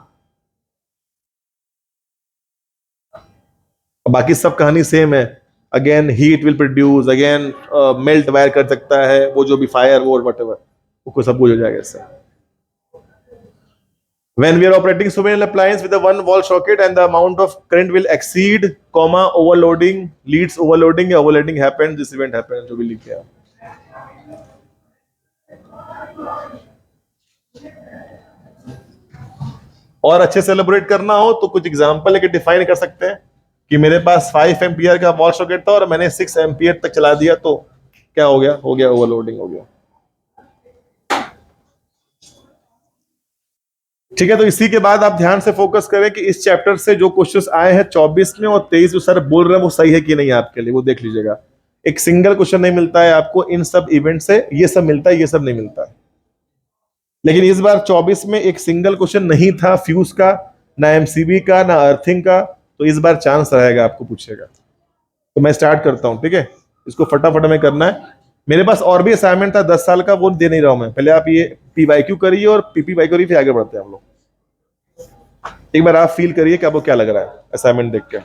बाकी सब कहानी सेम है, again heat will produce, again melt wire कर सकता है, वो जो भी फायर वो वट एवर, वो सब कुछ हो जाएगा इससे। When we are operating so many appliances with a one wall socket and the amount of current will exceed, comma overloading leads overloading, या overloading happens, this event happens, जो भी लिखे आप। और अच्छे से एलेबोरेट करना हो तो कुछ एग्जांपल लेके डिफाइन कर सकते हैं कि मेरे पास 5 एम्पियर का वॉल सॉकेट था और मैंने 6 एम्पियर तक चला दिया, तो क्या हो गया ओवरलोडिंग हो गया। ठीक है, तो इसी के बाद आप ध्यान से फोकस करें कि इस चैप्टर से जो क्वेश्चंस आए हैं 24 में और 23 जो सर बोल रहे हैं वो सही है कि नहीं आपके लिए, वो देख लीजिएगा। एक सिंगल क्वेश्चन नहीं मिलता है आपको इन सब इवेंट से, ये सब मिलता है, ये सब नहीं मिलता है। लेकिन इस बार 24 में एक सिंगल क्वेश्चन नहीं था फ्यूज का, ना एमसीबी का, ना अर्थिंग का, तो इस बार चांस रहेगा आपको पूछेगा। तो मैं स्टार्ट करता हूं, ठीक है, इसको फटाफट में करना है। मेरे पास और भी असाइनमेंट था 10 साल का, वो दे नहीं रहा हूं मैं, पहले आप ये पीवाईक्यू करिए और पीपीवाईक्यू करिए, फिर आगे बढ़ते हैं हम लोग। एक बार आप फील करिए कि आपको क्या लग रहा है असाइनमेंट देख के,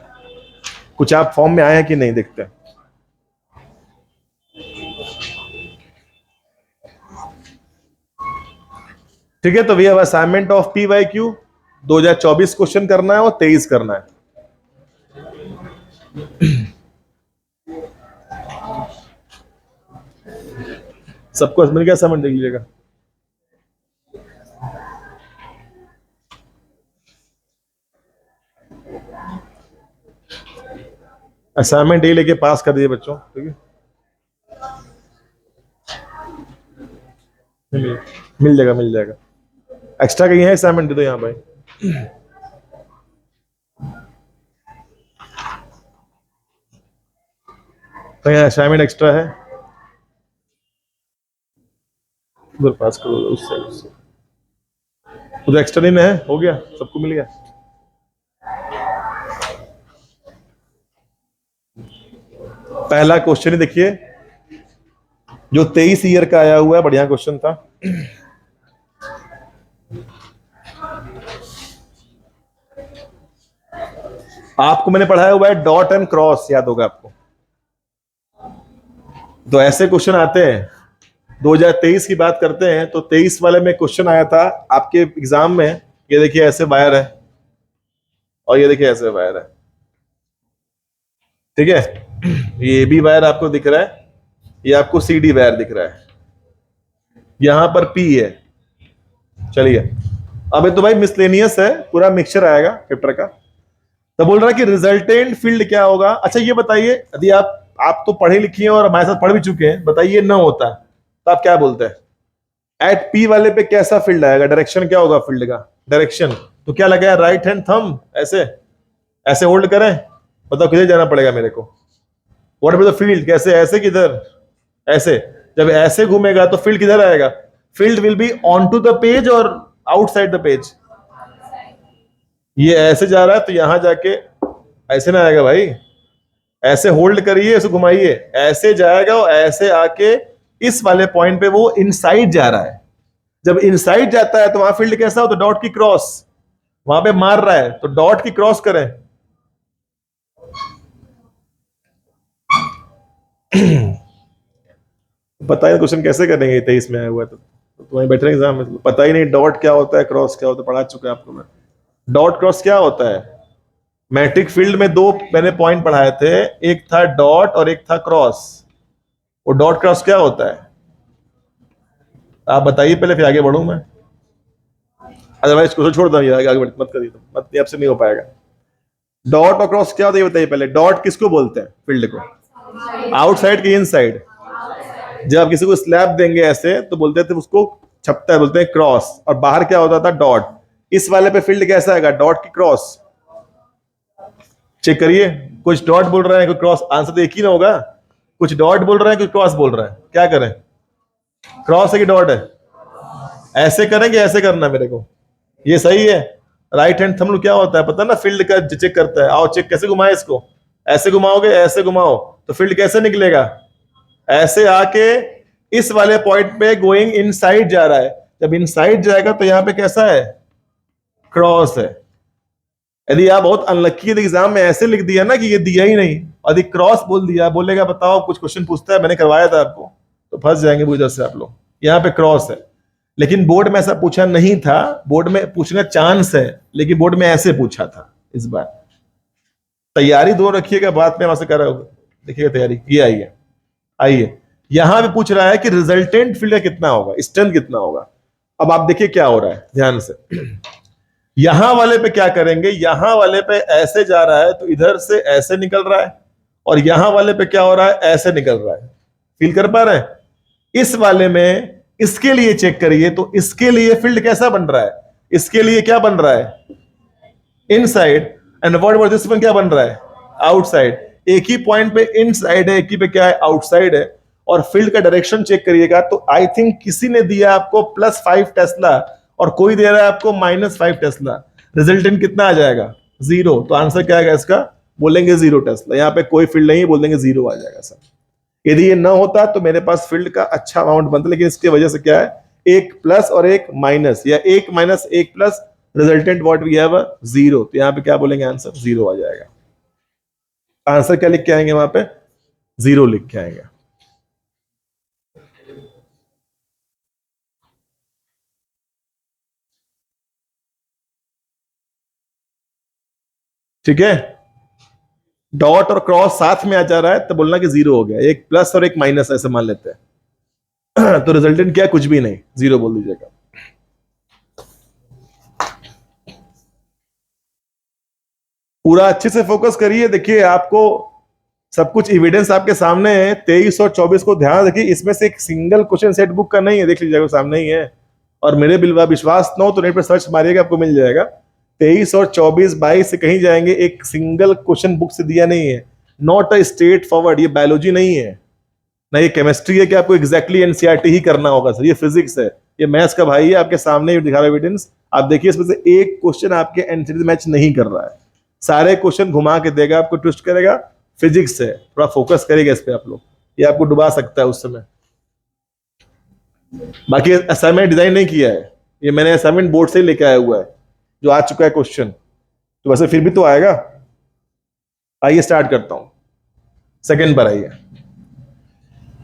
कुछ आप फॉर्म में आए हैं कि नहीं देखते हैं। ठीक है, तो we have assignment of P Y Q 2024 question करना है और 23 करना है। सबको मिल गया, समझ देख लीजिएगा। असाइनमेंट ये लेके पास कर दिए बच्चों, ठीक है। मिल जाएगा, मिल जाएगा। एक्स्ट्रा कहीं है असाइनमेंट दे दो यहाँ भाई। कहीं असाइनमेंट एक्स्ट्रा है, उधर पास करो, उस साइड से। उधर एक्स्ट्रा नहीं है, हो गया, सबको मिल गया। पहला क्वेश्चन ही देखिए, जो 23 ईयर का आया हुआ है, बढ़िया क्वेश्चन था। आपको मैंने पढ़ाया हुआ है डॉट एंड क्रॉस, याद होगा आपको। तो ऐसे क्वेश्चन आते हैं। 2023 की बात करते हैं तो 23 वाले में क्वेश्चन आया था आपके एग्जाम में। ये देखिए ऐसे वायर है और ये देखिए ऐसे वायर है, ठीक है। ये भी वायर आपको दिख रहा है, ये आपको सी डी वायर दिख रहा है, यहां पर पी है। चलिए, अब ये तो भाई मिसलेनियस है, पूरा मिक्सचर आएगा चैप्टर का। तो बोल रहा है कि रिजल्टेंट फील्ड क्या होगा। अच्छा ये बताइए, यदि आप तो पढ़े लिखे हैं और हमारे साथ पढ़ भी चुके हैं, बताइए न होता है तो आप क्या बोलते हैं। एट पी वाले पे कैसा फील्ड आएगा, डायरेक्शन क्या होगा फील्ड का, डायरेक्शन तो क्या लगा है, राइट हैंड थंब, ऐसे ऐसे होल्ड करें, बताओ किधर जाना पड़ेगा मेरे को। व्हाट इज द फील्ड, कैसे, ऐसे किधर, ऐसे। जब ऐसे घूमेगा तो फील्ड किधर आएगा, field will be on to the page और आउटसाइड द पेज। ये ऐसे जा रहा है तो यहां जाके ऐसे ना आएगा भाई, ऐसे होल्ड करिए, ऐसे घुमाइए, ऐसे जाएगा और ऐसे आके इस वाले पॉइंट पे वो इनसाइड जा रहा है। जब इनसाइड जाता है तो वहां फील्ड कैसा हो, तो डॉट की क्रॉस, वहां पे मार रहा है तो डॉट की क्रॉस करें। पता है क्वेश्चन कैसे करेंगे, 23 में आया हुआ तो तुम्हारे बैठे एग्जाम में पता ही नहीं डॉट क्या होता है, क्रॉस क्या होता है, पढ़ा चुका है आपको मैं। डॉट क्रॉस क्या होता है, मैट्रिक फील्ड में दो मैंने पॉइंट पढ़ाए थे, एक था डॉट और एक था क्रॉस। वो डॉट क्रॉस क्या होता है, आप बताइए पहले, फिर आगे बढ़ू मैं। अदरवाइज इसको छोड़ दो, आगे मत करिए, तो मत, आपसे नहीं हो पाएगा। डॉट और क्रॉस क्या होता है बताइए पहले। डॉट किसको बोलते हैं, फील्ड को, आउटसाइड की इनसाइड। जब आप किसी को स्लैब देंगे ऐसे तो बोलते थे उसको छपता है, बोलते हैं क्रॉस, और बाहर क्या होता था, डॉट। इस वाले पे फील्ड कैसा आएगा, डॉट की क्रॉस। चेक करिए, कुछ डॉट बोल रहे हैं, कुछ क्रॉस, आंसर तो एक ही ना होगा। कुछ डॉट बोल रहे हैं, कुछ क्रॉस बोल रहे हैं, क्या करें, क्रॉस है कि डॉट है। ऐसे करेंगे, ऐसे करना मेरे को, ये सही है। राइट हैंड थंब क्या होता है पता ना, फील्ड का चेक करता है। आओ चेक, कैसे घुमाए इसको, ऐसे घुमाओगे, ऐसे घुमाओ तो फील्ड कैसे निकलेगा, ऐसे आके इस वाले पॉइंट पे गोइंग इनसाइड जा रहा है। जब इनसाइड जाएगा तो यहां पे कैसा है, क्रॉस है। यदि आप बहुत अनलक्की एग्जाम में ऐसे लिख दिया ना कि ये दिया ही नहीं, यदि क्रॉस बोल दिया, बोलेगा बताओ, कुछ क्वेश्चन पूछता है, मैंने करवाया था आपको, तो फंस जाएंगे वो इधर से आप लोग। यहाँ पे क्रॉस है, लेकिन बोर्ड में ऐसा पूछा नहीं था, बोर्ड में पूछने का चांस है, लेकिन बोर्ड में ऐसे पूछा था इस बार। तैयारी दो रखिएगा, बाद में वहां से कर रहे हो, देखिएगा तैयारी। ये आइए, आइए, यहां भी पूछ रहा है कि रिजल्टेंट फील्ड का कितना होगा, स्ट्रेंथ कितना होगा। अब आप देखिए क्या हो रहा है ध्यान से। यहां वाले पे क्या करेंगे, यहां वाले पे ऐसे जा रहा है तो इधर से ऐसे निकल रहा है, और यहां वाले पे क्या हो रहा है, ऐसे निकल रहा है। फील कर पा रहे हैं। इस वाले में इसके लिए चेक करिए, तो इसके लिए फील्ड कैसा बन रहा है, इसके लिए क्या बन रहा है, inside. And what about this one, क्या बन रहा है, आउटसाइड। एक ही पॉइंट पे इनसाइड है, एक ही पे क्या है, आउटसाइड है। और फील्ड का डायरेक्शन चेक करिएगा, तो आई थिंक किसी ने दिया आपको +5 टेस्ला और कोई दे रहा है आपको -5 टेस्ला। रिजल्टेंट कितना आ जाएगा, 0। तो आंसर क्या आएगा इसका, बोलेंगे 0 टेस्ला। यहाँ पे कोई फील्ड नहीं, बोल देंगे 0 आ जाएगा सर। यदि ये ना होता तो मेरे पास फील्ड का अच्छा अमाउंट बनता, लेकिन इसकी वजह से क्या है, एक प्लस और एक माइनस, या एक माइनस एक plus, resultant what we have 0। तो यहाँ पे क्या बोलेंगे, आंसर 0 आ जाएगा। आंसर क्या लिख के आएंगे वहां पे, 0 लिख के आएंगे। ठीक है, डॉट और क्रॉस साथ में आ जा रहा है तो बोलना कि जीरो हो गया, एक प्लस और एक माइनस ऐसे मान लेते हैं। तो रिजल्टेंट क्या है, कुछ भी नहीं, जीरो बोल दीजिएगा। पूरा अच्छे से फोकस करिए, देखिए आपको सब कुछ एविडेंस आपके सामने है। 23 और 24 को ध्यान रखिए, इसमें से एक सिंगल क्वेश्चन सेट बुक का नहीं है, देख लीजिएगा सामने ही है। और मेरे बिलवा विश्वास न हो तो नेट पर सर्च मारिएगा, आपको मिल जाएगा। 23 और 24 22 से कहीं जाएंगे, एक सिंगल क्वेश्चन बुक से दिया नहीं है। नॉट अ स्ट्रेट फॉरवर्ड, ये बायोलॉजी नहीं है ना, ये केमिस्ट्री है कि आपको एग्जैक्टली एनसीईआरटी ही करना होगा सर, ये फिजिक्स है, ये मैथ्स का भाई है, आपके सामने दिखा रहा है एविडेंस। आप देखिए इसमें से एक क्वेश्चन आपके एनसीईआरटी मैच नहीं कर रहा है, सारे क्वेश्चन घुमा के देगा आपको, ट्विस्ट करेगा। फिजिक्स है, थोड़ा फोकस करेगा इस पे आप लोग, ये आपको डुबा सकता है उस समय। बाकी असाइनमेंट डिजाइन नहीं किया है, ये मैंने असाइनमेंट बोर्ड से ही लेके आया हुआ है, जो आ चुका है क्वेश्चन, तो वैसे फिर भी तो आएगा। आइए स्टार्ट करता हूं, सेकंड पर आइए।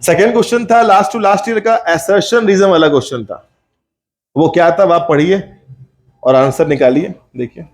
सेकंड क्वेश्चन था लास्ट टू लास्ट ईयर का, असर्शन रीजन वाला क्वेश्चन था। वो क्या था, आप पढ़िए और आंसर निकालिए, देखिए।